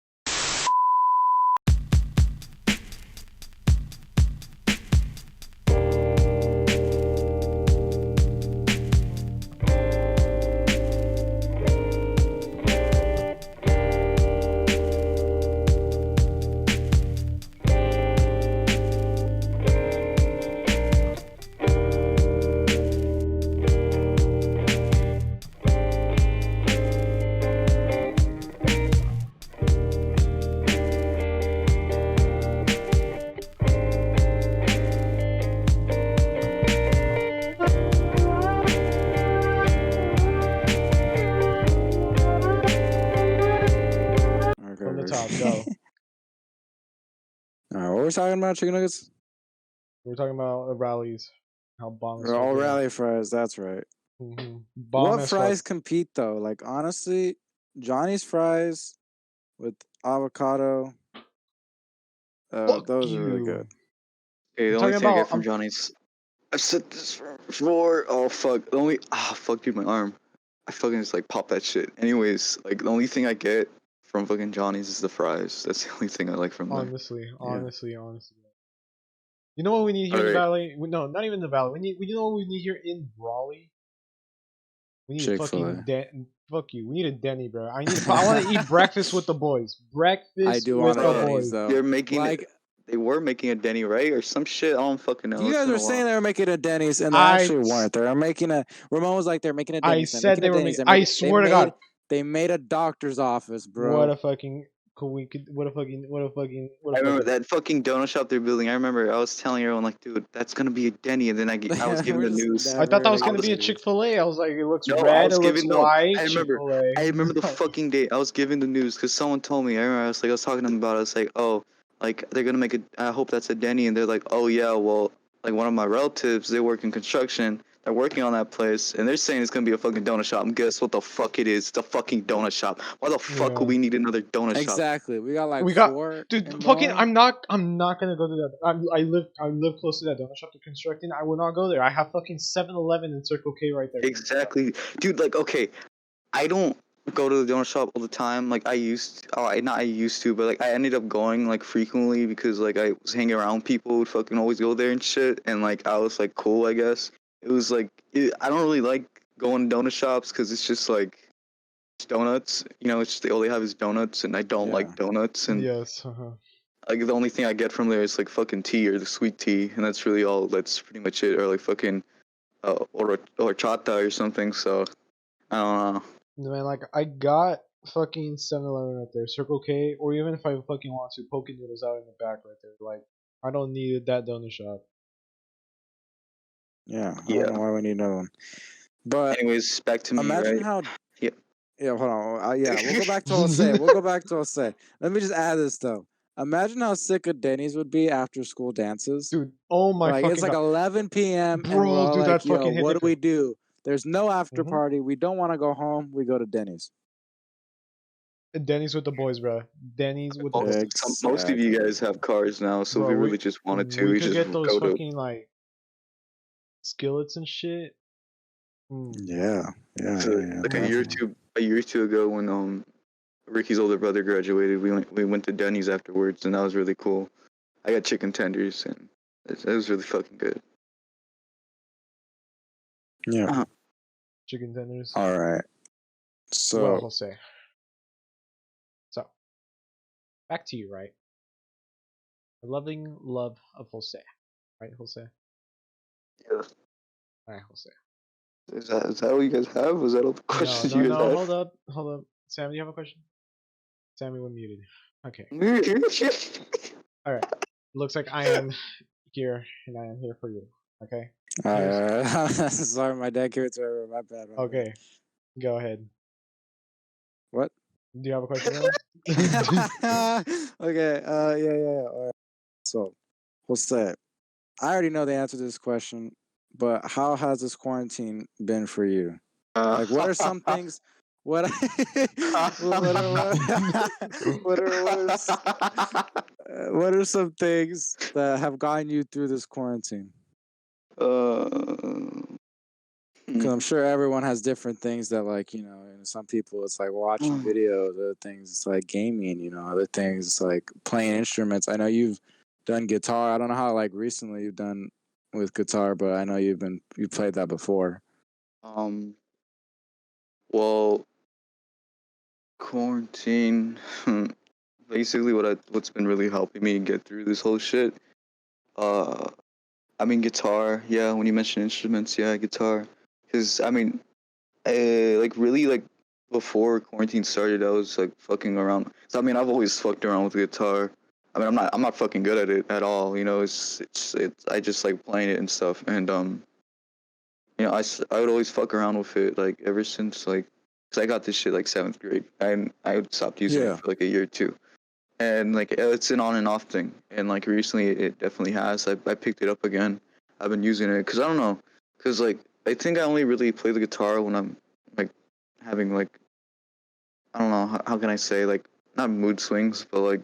we talking about? Chicken nuggets? We're talking about rallies. How bomb is All fucking- rally fries. That's right. Mhm. Bomb What as fries fuck. compete though? Like honestly, Johnny's fries with avocado. Fuck Those are really you. good. Okay, the I'm only talking thing I about- get from Johnny's, I've said this before. Oh fuck! The only fuck, dude, my arm. I fucking just like pop that shit. Anyways, like the only thing I get from fucking Johnny's is the fries. That's the only thing I like from there. Honestly. You know what we need here in the Alright. valley? No, not even the valley. You know what we need here in Raleigh? We need a Chick-fil-A. fucking fuck you. We need a Denny, bro. I want to eat breakfast with the boys. Breakfast I do with want the a Bro, Denny's boys. though. They're making Like it. They were making a Denny, right, or some shit. I don't fucking know. you It's guys been were a while. saying they were making a Denny's, and they I actually s- weren't. They were making a. Ramon was like, they're making a I Denny's. They're said making they a were Denny's. making. I swear to God. They made a doctor's office, bro. What a fucking. What a I remember that fucking donut shop they're building. I remember I was telling everyone like, dude, that's gonna be a Denny, and then I was giving We're the just news. never I thought that was gonna gonna get be a Denny's. Chick-fil-A. I was like, it looks No, I red, was it looks giving no. white. I remember. Chick-fil-A. I remember the fucking day. I was giving the news because someone told me. I remember I was talking to them about it. I was like, oh, like they're gonna make it. I hope that's a Denny, and they're like, oh yeah, well, like one of my relatives, they work in construction. They're working on that place, and they're saying it's gonna be a fucking donut shop. And guess what the fuck it is? It's a fucking donut shop. Why the fuck Yeah. would we need another donut shop? Exactly. We got like We got- 4. Dude, in fucking, Bowling. I'm not gonna go to that. I live close to that donut shop they're constructing. I will not go there. I have fucking 7-Eleven and Circle K right there. Exactly, dude. Like, okay, I don't go to the donut shop all the time. Like I used, not I used to, but like I ended up going like frequently because like I was hanging around people who would fucking always go there and shit, and like I was like cool, I guess. It was like I don't really like going to donut shops because it's just like it's donuts. You know, it's just all they have is donuts, and I don't Yeah. like donuts. And Yes. like the only thing I get from there is like fucking tea or the sweet tea, and that's really all. That's pretty much it. Or like fucking or chata or something. So I don't know. Man, like I got fucking 7-Eleven right there, Circle K, or even if I fucking want to, Poke Noodles out in the back right there. Like I don't need that donut shop. Yeah. I Yeah. don't know why we need another one. But Anyways, back to me, imagine right? how. Yep. Yeah, hold on. Yeah, we'll go back to Jose. Let me just add this though. Imagine how sick a Denny's would be after school dances. Dude, oh my Like fucking it's like god. 11 p.m. and Bro, we're all dude, like, that fucking "Yo, hit what do we different. do?" There's no after Mhm. party. We don't want to go home. We go to Denny's. Denny's with the boys, bro. Denny's with the Most, boys. most of you Exactly. guys have cars now, so Bro, if we really just wanted to, we we could just get those go to. fucking like skillets and shit. Yeah. Like a year or two ago, when Ricky's older brother graduated, we went to Denny's afterwards, and that was really cool. I got chicken tenders, and it was really fucking good. Yeah. Chicken tenders. All right. Well, So Jose. So, back to you, right? The loving love of Jose. Right, Jose? Yeah. Alright, Jose. Is that what you guys have? Was that all the questions you guys Hold up. Sam, do you have a question? Sammy, we're muted. Okay. have? Alright. Looks like I am here, and I am here for you. Okay? sorry, my dad gave it to her. My bad. Okay. Go ahead. What? Do you have a question now? Okay. Yeah. All right. So, Jose, I already know the answer to this question, but how has this quarantine been for you? Like, what are some things? What? What are some things that have gotten you through this quarantine? Because I'm sure everyone has different things that, like, you know, and some people it's like watching videos, other things it's like gaming, you know, other things it's like playing instruments. I know you've done guitar. I don't know how like recently you've done with guitar, but I know you played that before. Well, quarantine. Basically, what's been really helping me get through this whole shit. I mean, guitar. Yeah, when you mention instruments, yeah, guitar. Because I mean, like really like before quarantine started, I was like fucking around. So I mean, I've always fucked around with guitar. I mean, I'm not fucking good at it at all. You know, it's I just like playing it and stuff. And you know, I would always fuck around with it like ever since like, cause I got this shit like 7th grade, and I stopped using Yeah. it for like a year or two. and like it's an on and off thing. And like recently, it definitely has. I picked it up again. I've been using it because I don't know, because like I think I only really play the guitar when I'm like having like I don't know how can I say like not mood swings, but like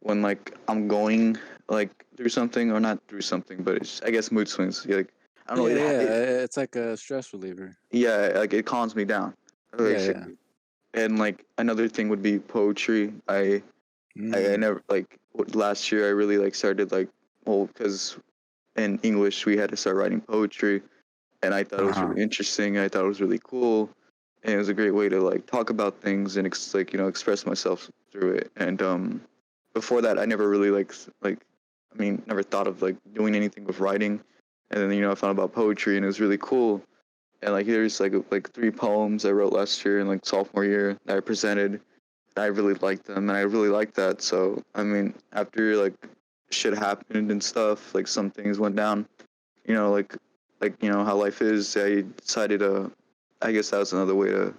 when like I'm going like through something or not through something, but it's I guess mood swings. Like I don't know. It's like a stress reliever. Yeah, like it calms me down Yeah. basically. And like another thing would be poetry. I never like last year I really like started like well because in English we had to start writing poetry, and I thought it was really interesting. I thought it was really cool, and it was a great way to like talk about things and like express myself through it. And before that I never really I mean never thought of like doing anything with writing, and then I found about poetry and it was really cool. And like there's like 3 poems I wrote last year in like sophomore year that I presented. I really liked them, and I really liked that. So I mean, after like shit happened and stuff, like some things went down. Like how life is. I decided I guess that was another way to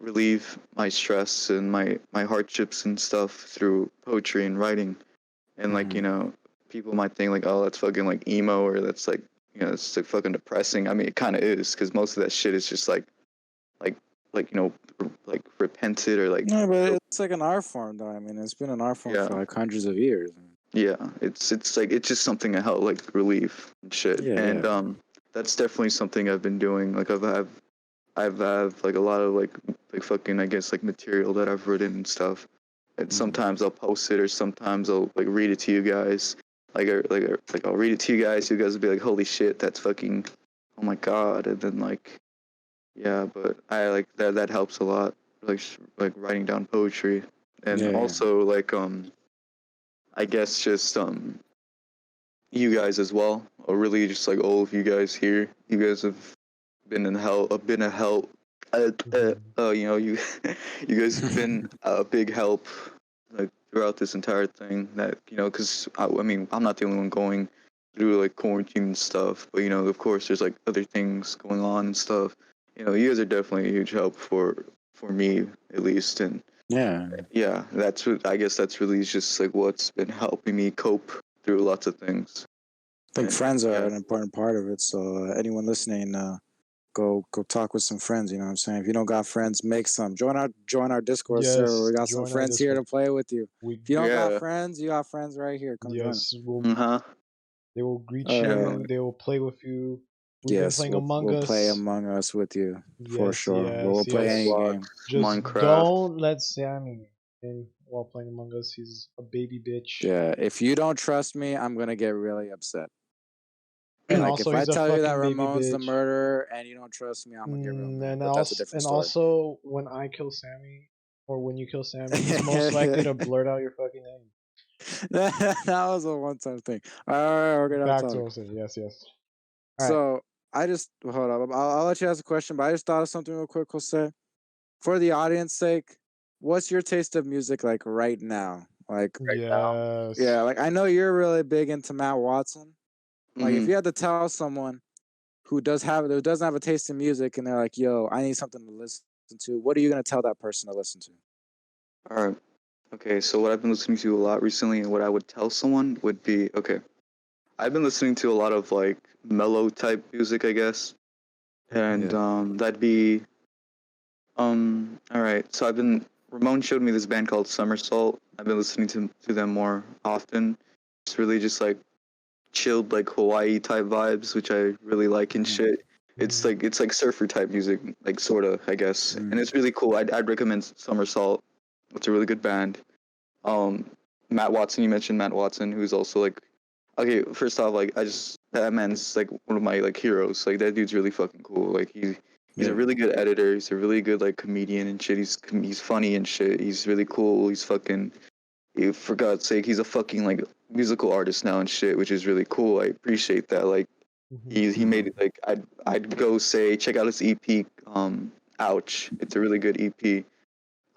relieve my stress and my hardships and stuff through poetry and writing. And like people might think like, oh, that's fucking like emo, or that's like it's like fucking depressing. I mean, it kind of is, because most of that shit is just like like repented or like No, but it's like an art form, though. I mean, it's been an art form Yeah. for like hundreds of years. yeah, it's like it's just something to help like relieve and shit. Yeah, And yeah. that's definitely something I've been doing. Like I've like a lot of like fucking I guess like material that I've written and stuff. And sometimes I'll post it, or sometimes I'll like read it to you guys. Like I'll read it to you guys. You guys will be like, "Holy shit, that's fucking, oh my god!" And then like, yeah, but I like that helps a lot. Like writing down poetry, and Yeah, yeah. also like I guess just you guys as well. Or really just like all of you guys here. You guys have been a help. You you guys have been a big help like throughout this entire thing. That because I mean I'm not the only one going through like quarantine and stuff, but of course there's like other things going on and stuff. You guys are definitely a huge help for me at least. And Yeah. yeah, that's what I guess that's really just like what's been helping me cope through lots of things. I think And, friends are yeah. an important part of it. So anyone listening, go talk with some friends. You know what I'm saying? If you don't got friends, make some. Join our Discord server. We got some join our friends here to Discord. play with you. We If you don't got Yeah. friends, you got friends right here. Come join us. Uh-huh. They will greet Uh, you. They will play with you. We've been Yes, playing Among we'll Us. play Among Us with you for Yes, sure. yes, We'll play yes. any Roblox, game. Just Minecraft. don't let Sammy in while playing Among Us. He's a baby bitch. Yeah, if you don't trust me, I'm gonna get really upset. And Like also, if I he's a tell you that fucking baby Ramon's the bitch. murderer and you don't trust me, I'm gonna get real mad. And But that's a different story. also, when I kill Sammy, or when you kill Sammy, he's most likely to blurt out your fucking name. that was a one-time thing. All right, we're gonna Back talk. to what I'm saying. Yes, yes. All right. So I just hold up. I'll let you ask a question, but I just thought of something real quick, Jose. For the audience sake, what's your taste of music like right now? Like Yes. yeah, like I know you're really big into Matt Watson. Like if Mhm. you had to tell someone who doesn't have a taste in music and they're like, "Yo, I need something to listen to," what are you gonna tell that person to listen to? All right. Okay, so what I've been listening to a lot recently, and what I would tell someone would be, okay, I've been listening to a lot of like mellow type music, I guess, and that'd be all right. So Ramon showed me this band called Somersault. I've been listening to them more often. It's really just like chilled like Hawaii type vibes, which I really like and shit. It's like surfer type music, like sorta, I guess, and it's really cool. I'd recommend Somersault. It's a really good band. Um, Matt Watson, you mentioned Matt Watson, who's also like, okay, first off, like that man's like one of my like heroes. Like that dude's really fucking cool. Like he's a really good editor. He's a really good like comedian and shit. He's funny and shit. He's really cool. He's fucking, for God's sake, he's a fucking like musical artist now and shit, which is really cool. I appreciate that. Like he made it. Like I'd go say check out his EP. Ouch, it's a really good EP.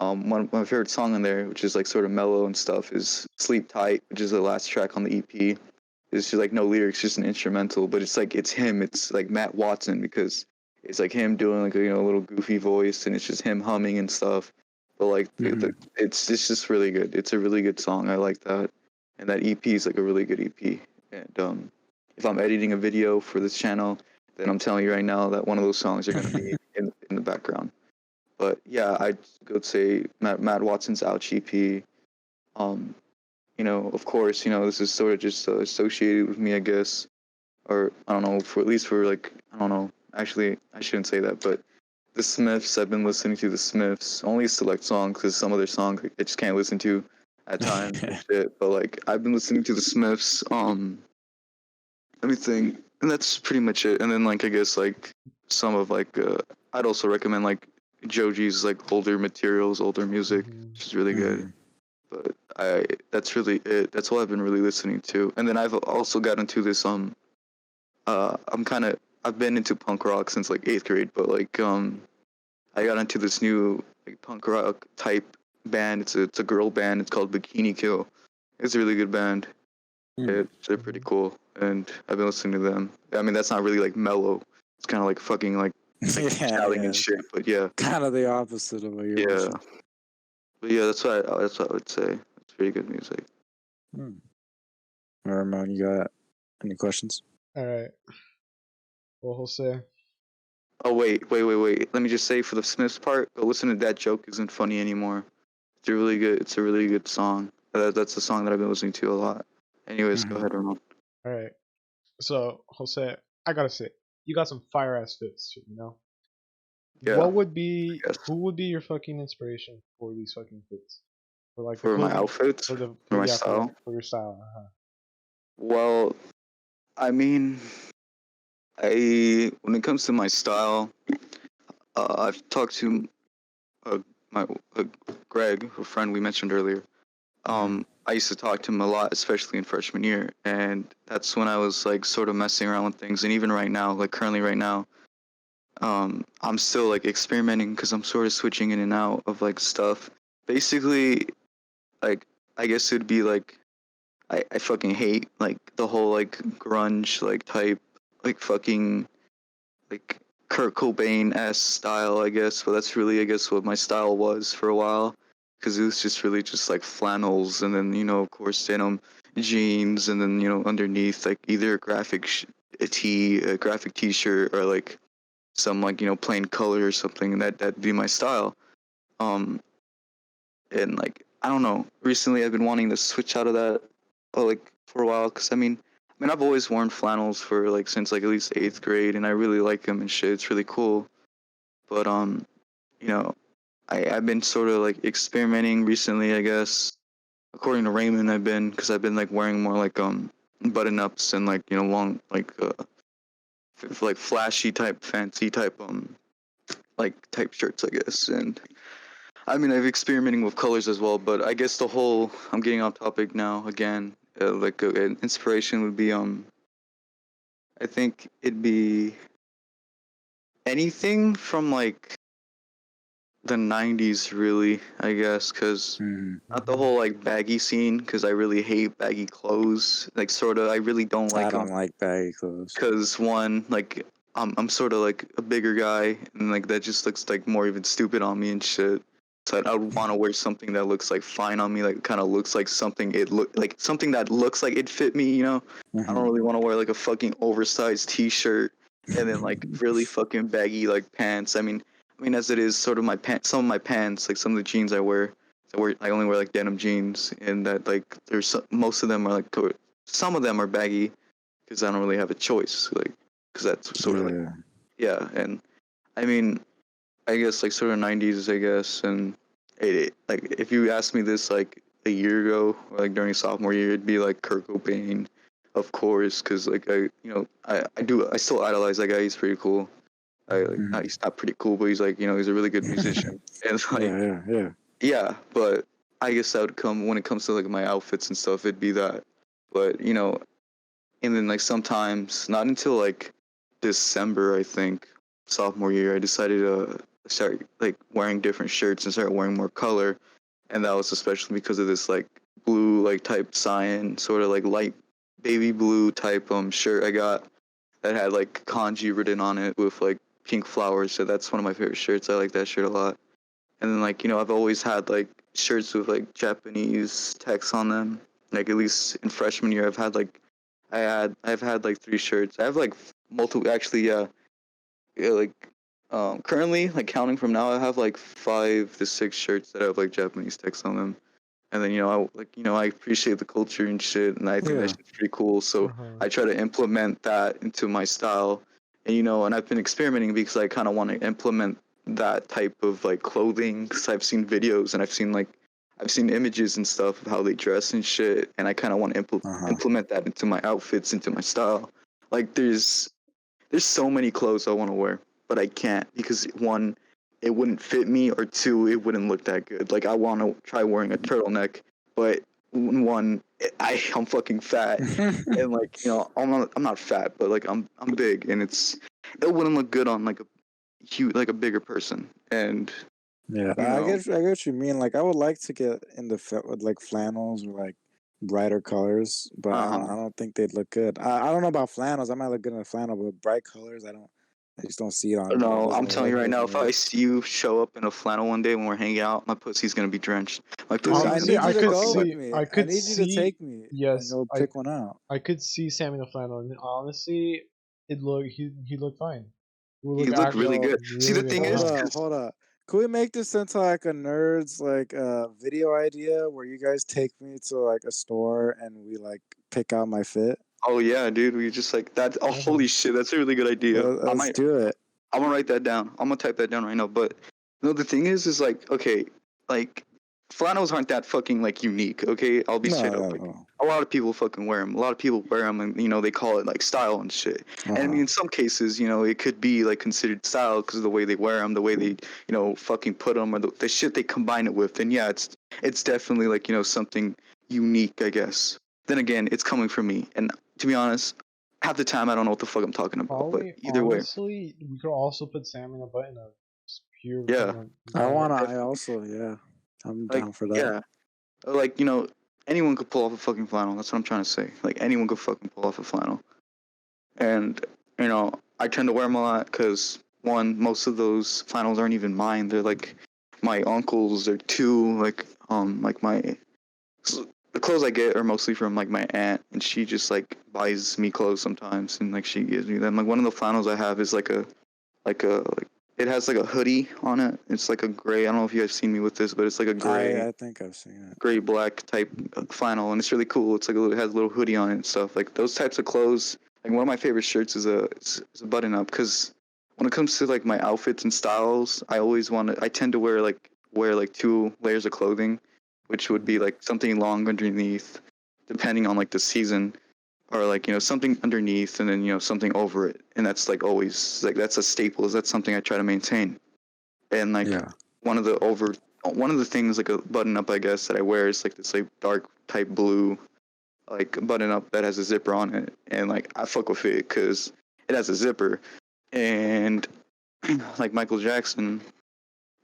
One of my favorite song on there, which is like sort of mellow and stuff, is "Sleep Tight," which is the last track on the EP. It's just like no lyrics, just an instrumental, but it's like it's him. It's like Matt Watson, because it's like him doing like a little goofy voice, and it's just him humming and stuff. but like Mhm. it's just really good. It's a really good song. I like that, and that EP is like a really good EP. And if I'm editing a video for this channel, then I'm telling you right now that one of those songs are gonna be in the background. But yeah, I'd go say Matt Watson's Ouch EP. Um, of course, this is sort of just associated with me, I guess, or I don't know, for at least for like I don't know. Actually, I shouldn't say that, but the Smiths. I've been listening to the Smiths, only select songs because some of their songs I just can't listen to at times and shit. But like I've been listening to the Smiths. Let me think, and that's pretty much it. And then like I guess like some of like I'd also recommend like Joji's like older materials, older music, Mhm. which is really good. But that's really it. That's all I've been really listening to. And then I've also got into this I've been into punk rock since like 8th grade, but like I got into this new like punk rock type band. It's a girl band. It's called Bikini Kill. It's a really good band. They're pretty cool, and I've been listening to them. I mean, that's not really like mellow. It's kind of like fucking like shouting and shit. But yeah, Kind of the opposite of what you're yeah. listening. But yeah, that's what I would say. It's pretty good music. Ramon, you got any questions? All right. Well, Jose. Oh wait. Let me just say for the Smiths part, go listen to That Joke Isn't Funny Anymore. It's a really good. It's a really good song. That's a song that I've been listening to a lot. Anyways, go ahead, Ramon. All right. So, Jose, I gotta say, you got some fire ass fits, you know. Yeah, What would be? I guess. Who would be your fucking inspiration for these fucking fits? For like the For my clothing, outfits, for my yeah, style. for your style. Well, I mean, when it comes to my style, I've talked to my Greg, a friend we mentioned earlier. I used to talk to him a lot, especially in freshman year, and that's when I was like sort of messing around with things. And even right now, like currently right now, I'm still like experimenting because I'm sort of switching in and out of like stuff. Basically, like I guess it'd be like I fucking hate like the whole like grunge like type like fucking like Kurt Cobain-esque style, I guess. But that's really I guess what my style was for a while, because it was just really just like flannels and then of course denim jeans and then underneath like either a graphic T-shirt or like some like plain color or something, and that'd be my style. Um, and like I don't know. Recently, I've been wanting to switch out of that, like for a while, because I mean, I've always worn flannels for like since like at least 8th grade, and I really like them and shit. It's really cool. But you know, I've been sort of like experimenting recently, I guess. According to Raymond, because I've been like wearing more like button ups and like long like like flashy type, fancy type like type shirts, I guess. And I mean, I've experimenting with colors as well, but I guess I'm getting off topic now again. Like an inspiration would be I think it'd be anything from like the 90s really, I guess, cuz not the whole like baggy scene, cuz I really hate baggy clothes. Like sort of I really don't I like don't them like baggy clothes. cuz one like I'm sort of like a bigger guy, and like that just looks like more even stupid on me and shit. So I would want to wear something that looks like fine on me, like kind of looks like something that looks like it fit me. I don't really want to wear like a fucking oversized T-shirt and then like really fucking baggy like pants. I mean as it is, sort of my pants, some of my pants, like some of the jeans I only wear like denim jeans, and that like most of them are like some of them are baggy because I don't really have a choice, like because that's sort of like yeah. And I mean I guess like sort of 90s, I guess. And like if you asked me this like a year ago or like during sophomore year, it'd be like Kurt Cobain, of course, because like I still idolize that guy. He's pretty cool. He's not pretty cool, but he's like he's a really good musician. And like yeah, but I guess that would come when it comes to like my outfits and stuff. It'd be that, but and then like sometimes not until like December, I think, sophomore year, I decided to start like wearing different shirts and start wearing more color. And that was especially because of this like blue like type cyan, sort of like light baby blue type shirt I got that had like kanji written on it with like pink flowers. So that's one of my favorite shirts. I like that shirt a lot. And then like, you know, I've always had like shirts with like Japanese text on them. Like at least in freshman year, I've had like 3 shirts. I have like multiple actually, yeah, like currently like counting from now, I have like 5 to 6 shirts that have like Japanese text on them. And then I appreciate the culture and shit, and I think Yeah. that shit's pretty cool. So Uh-huh. I try to implement that into my style, and I've been experimenting because I kind of want to implement that type of like clothing because I've seen videos and I've seen images and stuff of how they dress and shit, and I kind of want to Uh-huh. implement that into my outfits, into my style. Like there's so many clothes I want to wear, but I can't because one, it wouldn't fit me, or two, it wouldn't look that good. Like I want to try wearing a turtleneck, but one, I'm fucking fat, and like I'm not fat, but like I'm big, and it wouldn't look good on like a huge, like a bigger person, and Yeah, you I know get what you mean. Like, I would like to get into with like flannels or like brighter colors, but I don't think they'd look good. I don't know about flannels. I might look good in a flannel, but bright colors, I just don't see it on. It No, I'm doesn't telling work you right with now, if me. I see you show up in a flannel one day when we're hanging out, my pussy's gonna be drenched. My Dude, I pussy's Honestly, need I you to could go with see, me. I I could need you to see, take me and yes, go pick one out. I could see Sam in a flannel, and honestly, he looked fine. He would he look looked really Yo, good. See, really the good. thing hold is, Uh-huh. up, hold up. Could we make this into like a nerds like video idea where you guys take me to like a store and we like pick out my fit? oh yeah, dude, we just like that. Oh, holy shit, that's a really good idea. Let's do it. I'm gonna write that down. I'm gonna type that down right now. But no, the thing is like, okay, like flannels aren't that fucking like unique. Okay, I'll be straight up. Like No. a lot of people fucking wear them. A lot of people wear them, and they call it like style and shit. And I mean, Uh-huh. in some cases, it could be like considered style because of the way they wear them, the way they fucking put them, or the shit they combine it with. And yeah, it's definitely like something unique, I guess. Then again, it's coming from me, and to be honest, half the time I don't know what the fuck I'm talking about. But Probably, either way, honestly, we could also put Sam in a button up. Just pure yeah, button up. I also, yeah. I'm like down for that. yeah, like anyone could pull off a fucking flannel. That's what I'm trying to say. Like anyone could fucking pull off a flannel. And I tend to wear them a lot because one, most of those flannels aren't even mine. They're like my uncle's or two. Like the clothes I get are mostly from like my aunt, and she just like buys me clothes sometimes, and like she gives me them. Like one of the flannels I have is like it has like a hoodie on it. It's like a gray. I don't know if you guys seen me with this, but it's like a I think I've seen it. gray black type flannel, and it's really cool. It's like it has a little hoodie on it and stuff. Like those types of clothes. Like one of my favorite shirts is a button up because when it comes to like my outfits and styles, I tend to wear like 2 layers of clothing, which would be like something long underneath, depending on like the season, or like something underneath and then something over it, and that's like always like that's a staple. That's something I try to maintain. And like Yeah. one of the things like a button up I guess that I wear is like this like dark type blue like button up that has a zipper on it, and like I fuck with it because it has a zipper, and like Michael Jackson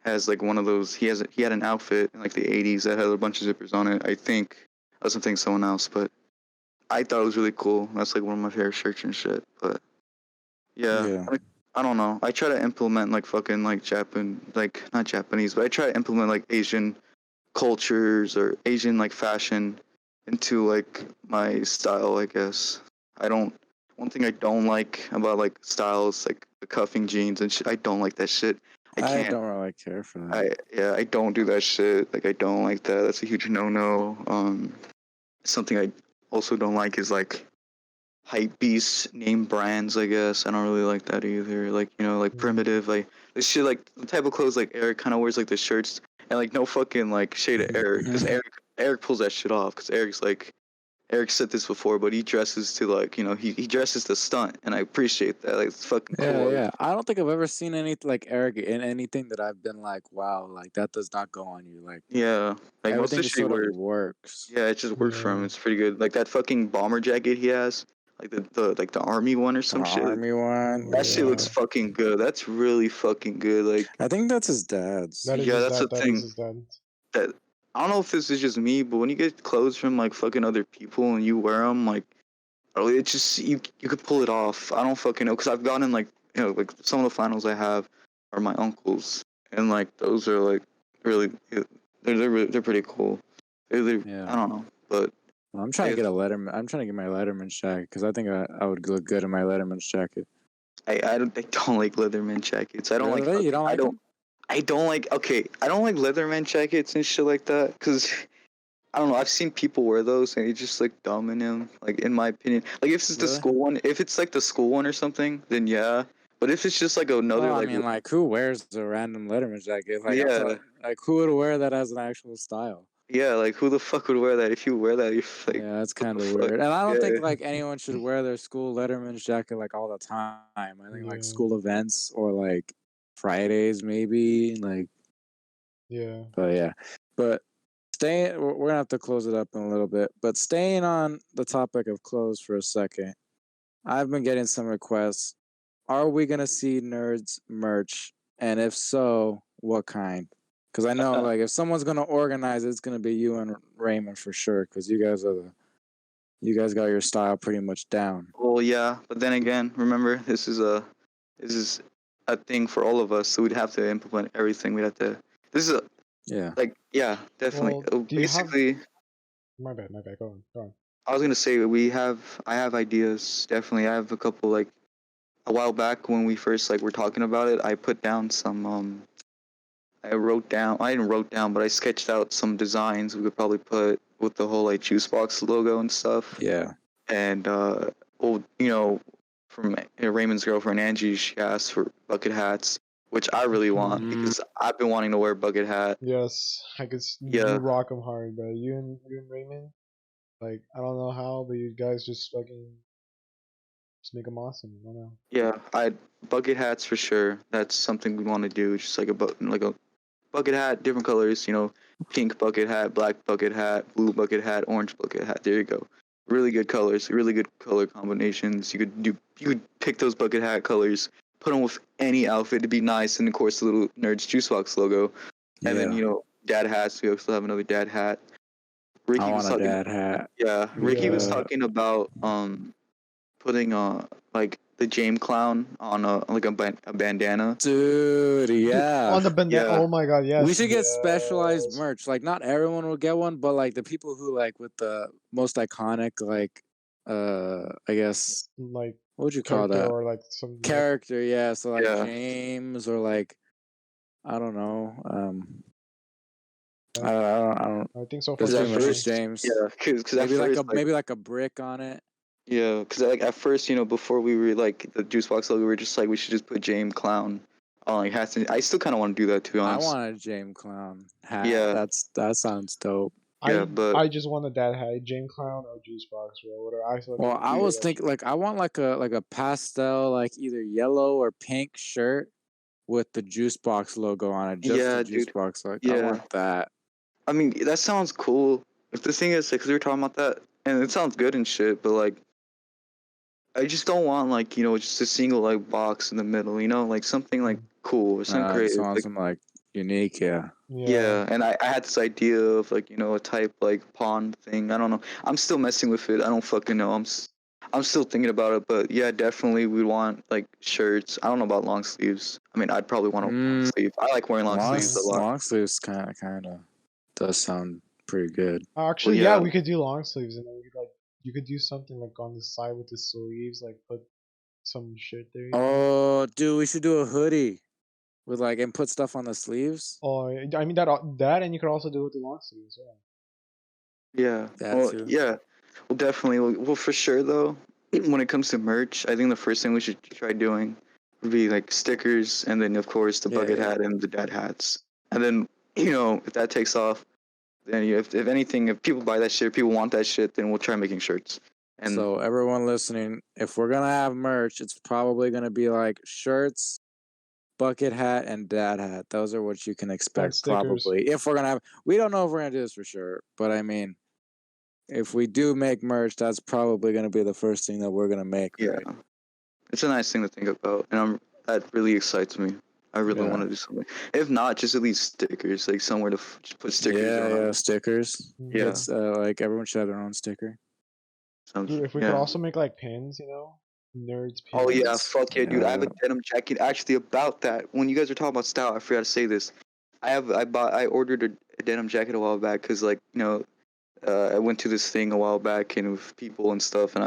has like one of those. He had an outfit in like the '80s that had a bunch of zippers on it. I think I was thinking someone else, but I thought it was really cool. That's like one of my favorite shirts and shit. But yeah, Yeah. I don't know. I try to implement like fucking like like not Japanese, but I try to implement like Asian cultures or Asian like fashion into like my style, I guess. I don't. One thing I don't like about like styles like the cuffing jeans and shit. I don't like that shit. I I can't. don't really care for that. I don't do that shit. Like I don't like that. That's a huge no. Something I also don't like is like hype beast name brands, I guess. I don't really like that either. Like, like primitive, like this shit, like the type of clothes like Eric kind of wears, like the shirts, and like no fucking like shade of Eric, because Eric pulls that shit off, because Eric said this before, but he dresses to like, he dresses to stunt, and I appreciate that. Like it's fucking cool. Yeah. I don't think I've ever seen any like Eric in anything that I've been like, wow, like that does not go on you. Like Yeah, like most of everything the just shit he sort of wears, works. yeah, it just works for him. Yeah. It's pretty good. Like that fucking bomber jacket he has, like the army one or The some shit. army one, That shit yeah. looks fucking good. That's really fucking good. Like, I think that's his dad's. That is yeah, his that's the dad. That is thing. his dad. That I don't know if this is just me, but when you get clothes from like fucking other people and you wear them, like, it just you could pull it off. I don't fucking know because I've gotten like like some of the flannels I have are my uncle's, and like those are like really, they're pretty cool. Yeah. I don't know, but I'm trying to if get a Letterman. I'm trying to get my Letterman's jacket because I think I would look good in my Letterman's jacket. I don't like Leatherman jackets. I don't like Really? You don't I like don't them? I don't like okay. I don't like Leatherman jackets and shit like that because I don't know. I've seen people wear those and they just look dumb in them. Like in my opinion, like if it's the Really? school one, if it's like the school one or something, then yeah. But if it's just like another Well, I like mean, like, who wears a random Letterman's jacket? Like, I'm yeah talking, like, who would wear that as an actual style? yeah like who the fuck would wear that? If you wear that, you're like Yeah, that's what kind the of fuck? weird. And I don't think Yeah like anyone should wear their school Letterman's jacket like all the time. I think like Yeah. school events or like Fridays maybe. Like, Yeah. but yeah. But staying, we're gonna have to close it up in a little bit. But staying on the topic of clothes for a second, I've been getting some requests. Are we gonna see Nerds merch? And if so, what kind? Because I know like if someone's gonna organize it, it's gonna be you and Raymond for sure. Because you guys got your style pretty much down. well yeah, but then again, remember this is a thing for all of us, so we'd have to implement everything. We'd have to. This is a Yeah. like yeah, definitely. Well, do you have? Basically, My bad. Go on. Go on. I was gonna say I have ideas. Definitely, I have a couple like a while back when we first like were talking about it. I put down some I didn't wrote down, but I sketched out some designs we could probably put with the whole like juice box logo and stuff. Yeah. And well, you know, from Raymond's girlfriend Angie, she asked for bucket hats, which I really want because I've been wanting to wear a bucket hat. Yes, I could. Yeah. You rock them hard, bro. You and Raymond. Like I don't know how, but you guys just fucking just make them awesome. I don't know. Yeah, I bucket hats for sure. That's something we want to do. Just like a bucket hat, different colors. You know, pink bucket hat, black bucket hat, blue bucket hat, orange bucket hat. There you go. Really good colors, really good color combinations. You could pick those bucket hat colors, put them with any outfit to be nice, and of course the little Nerds Juice Box logo. And then Yeah. you know, dad hats. We also have another dad hat. Ricky I was want a talking. dad hat. Yeah, Ricky was Yeah. talking about putting like the James Clown on a bandana. Dude, yeah. On the bandana. Yeah. Oh my god, yes. We should get specialized yes. merch. Like not everyone will get one, but like the people who like with the most iconic like I guess Like what would you call character that? or like some Character, yeah. So like Yeah. James or like I don't know. I don't I think so far. Because Cause too at much first- James. Yeah, because at Maybe like first, maybe like a brick on it. yeah, because like at first, you know, before we were like the juice box logo, we were just like we should just put James Clown on like hats. And I still kind of want to do that, to be I honest. want a James Clown hat. Yeah. That sounds dope. Yeah, but I just want a dad hat, James Clown or Juice Box or whatever. I feel like Well, I yeah, was that's- thinking like I want like a pastel like either yellow or pink shirt with the juice box logo on it. Just Yeah, the juice dude. box. Like Yeah. I want that. I mean, that sounds cool. If the thing is, because we were talking about that, and it sounds good and shit, but like, I just don't want like you know just a single like box in the middle. You know, like something like cool or something I creative. just want Like, some like unique, yeah. yeah, and I had this idea of like you know a type like pond thing. I don't know. I'm still messing with it. I don't fucking know. I'm still thinking about it, but yeah, definitely we want like shirts. I don't know about long sleeves. I mean, I'd probably want a long sleeve. I like wearing long sleeves a lot. Long sleeves kind of does sound pretty good. Actually, yeah. yeah, we could do long sleeves, and then we could like you could do something like on the side with the sleeves, like put some shit there. You know? Oh, dude, we should do a hoodie with like and put stuff on the sleeves. Oh, I mean that, and you could also do it with the long sleeves. Yeah. Yeah. That Well, too. yeah. Well, definitely. Well, for sure though. When it comes to merch, I think the first thing we should try doing would be like stickers, and then of course the Yeah, bucket yeah. hat and the dad hats. And then you know if that takes off, then if anything, if people buy that shit, people want that shit, then we'll try making shirts. And So everyone listening, if we're gonna have merch, it's probably gonna be like shirts, bucket hat, and dad hat. Those are what you can expect stickers. probably. If we're gonna have, we don't know if we're gonna do this for sure, but I mean, if we do make merch, that's probably gonna be the first thing that we're gonna make. yeah, Right? it's a nice thing to think about, and that really excites me. I really Yeah. want to do something. If not, just at least stickers, like somewhere to just put stickers Yeah, on. yeah, stickers. Yeah. It's like everyone should have their own sticker. Sounds, Dude, if we yeah. could also make like pins, you know, nerds pins. Oh yeah, fuck yeah, dude! I have a Yeah. denim jacket. Actually, about that, when you guys were talking about style, I forgot to say this. I ordered a denim jacket a while back because like I went to this thing a while back and with people and stuff, and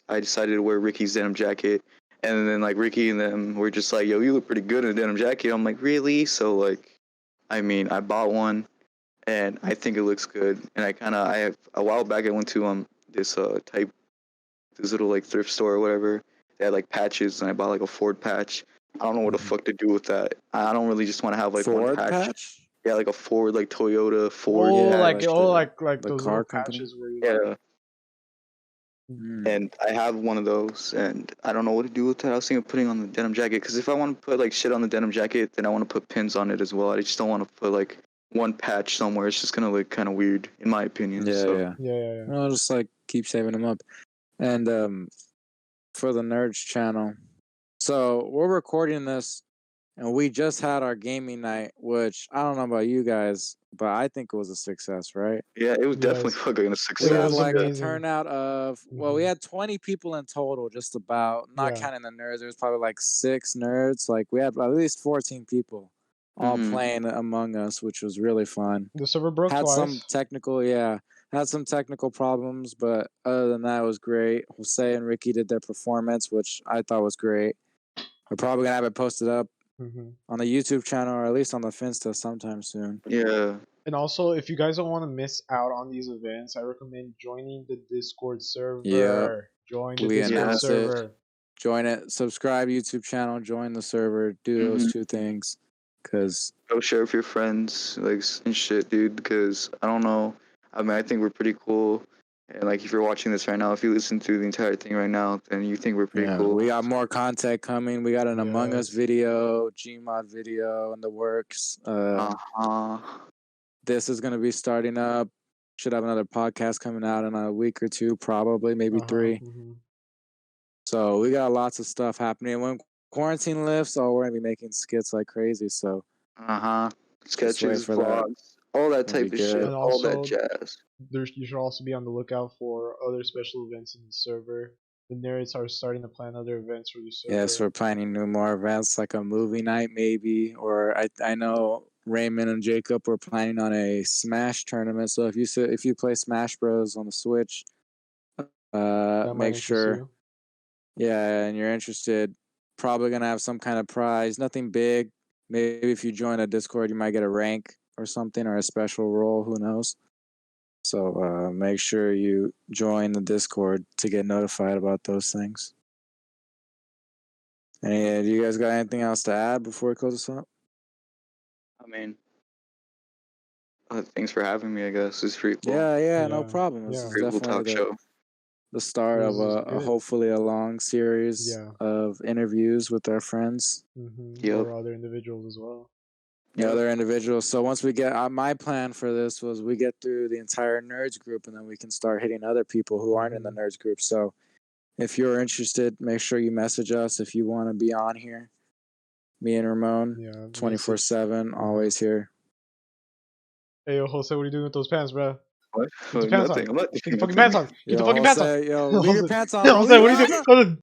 I decided to wear Ricky's denim jacket, and then like Ricky and them were just like, yo, you look pretty good in a denim jacket. I'm like, really? So like, I mean, I bought one, and I think it looks good. And a while back I went to this little like thrift store or whatever. They had like patches, and I bought like a Ford patch. I don't know what the fuck to do with that. I don't really just want to have like one Ford patch. patch? Yeah, like a Ford, like Toyota Ford. Oh, Yeah, like the those car little company? patches where you Yeah. Mm. And I have one of those, and I don't know what to do with that. I was thinking of putting on the denim jacket, because if I want to put like shit on the denim jacket, then I want to put pins on it as well. I just don't want to put like one patch somewhere. It's just gonna look kind of weird, in my opinion. Yeah, so. yeah. Yeah. I'll just like keep saving them up. And for the Nerds channel, so we're recording this, and we just had our gaming night, which I don't know about you guys, but I think it was a success, right? Yeah, it was definitely Yes. fucking a We success. had was like a amazing. turnout of we had 20 people in total, just about, not Yeah. counting the nerds. There was probably like 6 nerds. Like we had at least 14 people all Mhm. playing Among Us, which was really fun. The server broke Had twice. some technical problems, but other than that, it was great. Jose and Ricky did their performance, which I thought was great. We're probably gonna have it posted up on the YouTube channel, or at least on the Finsta sometime soon. Yeah. And also, if you guys don't want to miss out on these events, I recommend joining the Discord server. Yep. Join the We Discord announced it. server. Join it. Subscribe YouTube channel. Join the server. Do those 2 things, cause Go share with your friends, like and shit, dude. Because I don't know. I mean, I think we're pretty cool. And like, if you're watching this right now, if you listen to the entire thing right now, then you think we're pretty cool. we got more content coming. We got an Among Us Yes. video, Gmod video in the works. This is gonna be starting up. Should have another podcast coming out in a week or 2, probably, maybe 3. So we got lots of stuff happening. When quarantine lifts, we're gonna be making skits like crazy. So Sketches, for that. vlogs, all that It'll type be of shit, good. And all that also, jazz. you should also be on the lookout for other special events in the server. The nerds are starting to plan other events for the server. Yes, we're planning more events, like a movie night maybe, or I know Raymond and Jacob were planning on a Smash tournament. So if you play Smash Bros on the Switch, That might make interest sure. you. Yeah, and you're interested, probably gonna have some kind of prize. Nothing big. Maybe if you join a Discord, you might get a rank or something, or a special role. Who knows? So make sure you join the Discord to get notified about those things. And do you guys got anything else to add before we close this up? I mean, thanks for having me. I guess it's pretty cool. Yeah, no problem. This is Pretty cool talk definitely show. the start of a hopefully a long series of interviews with our friends. Or other individuals as well. Yeah, other individuals. So once we get, my plan for this was we get through the entire nerds group, and then we can start hitting other people who aren't in the nerds group. So if you're interested, make sure you message us if you want to be on here. Me and Ramon, 24/7, always here. Hey, yo, Jose, what are you doing with those pants, bro? What? Get the pants Nothing. on. I'm not Get the fucking pants on. Get the fucking pants on. Yo, leave your pants on. Jose, what are you doing?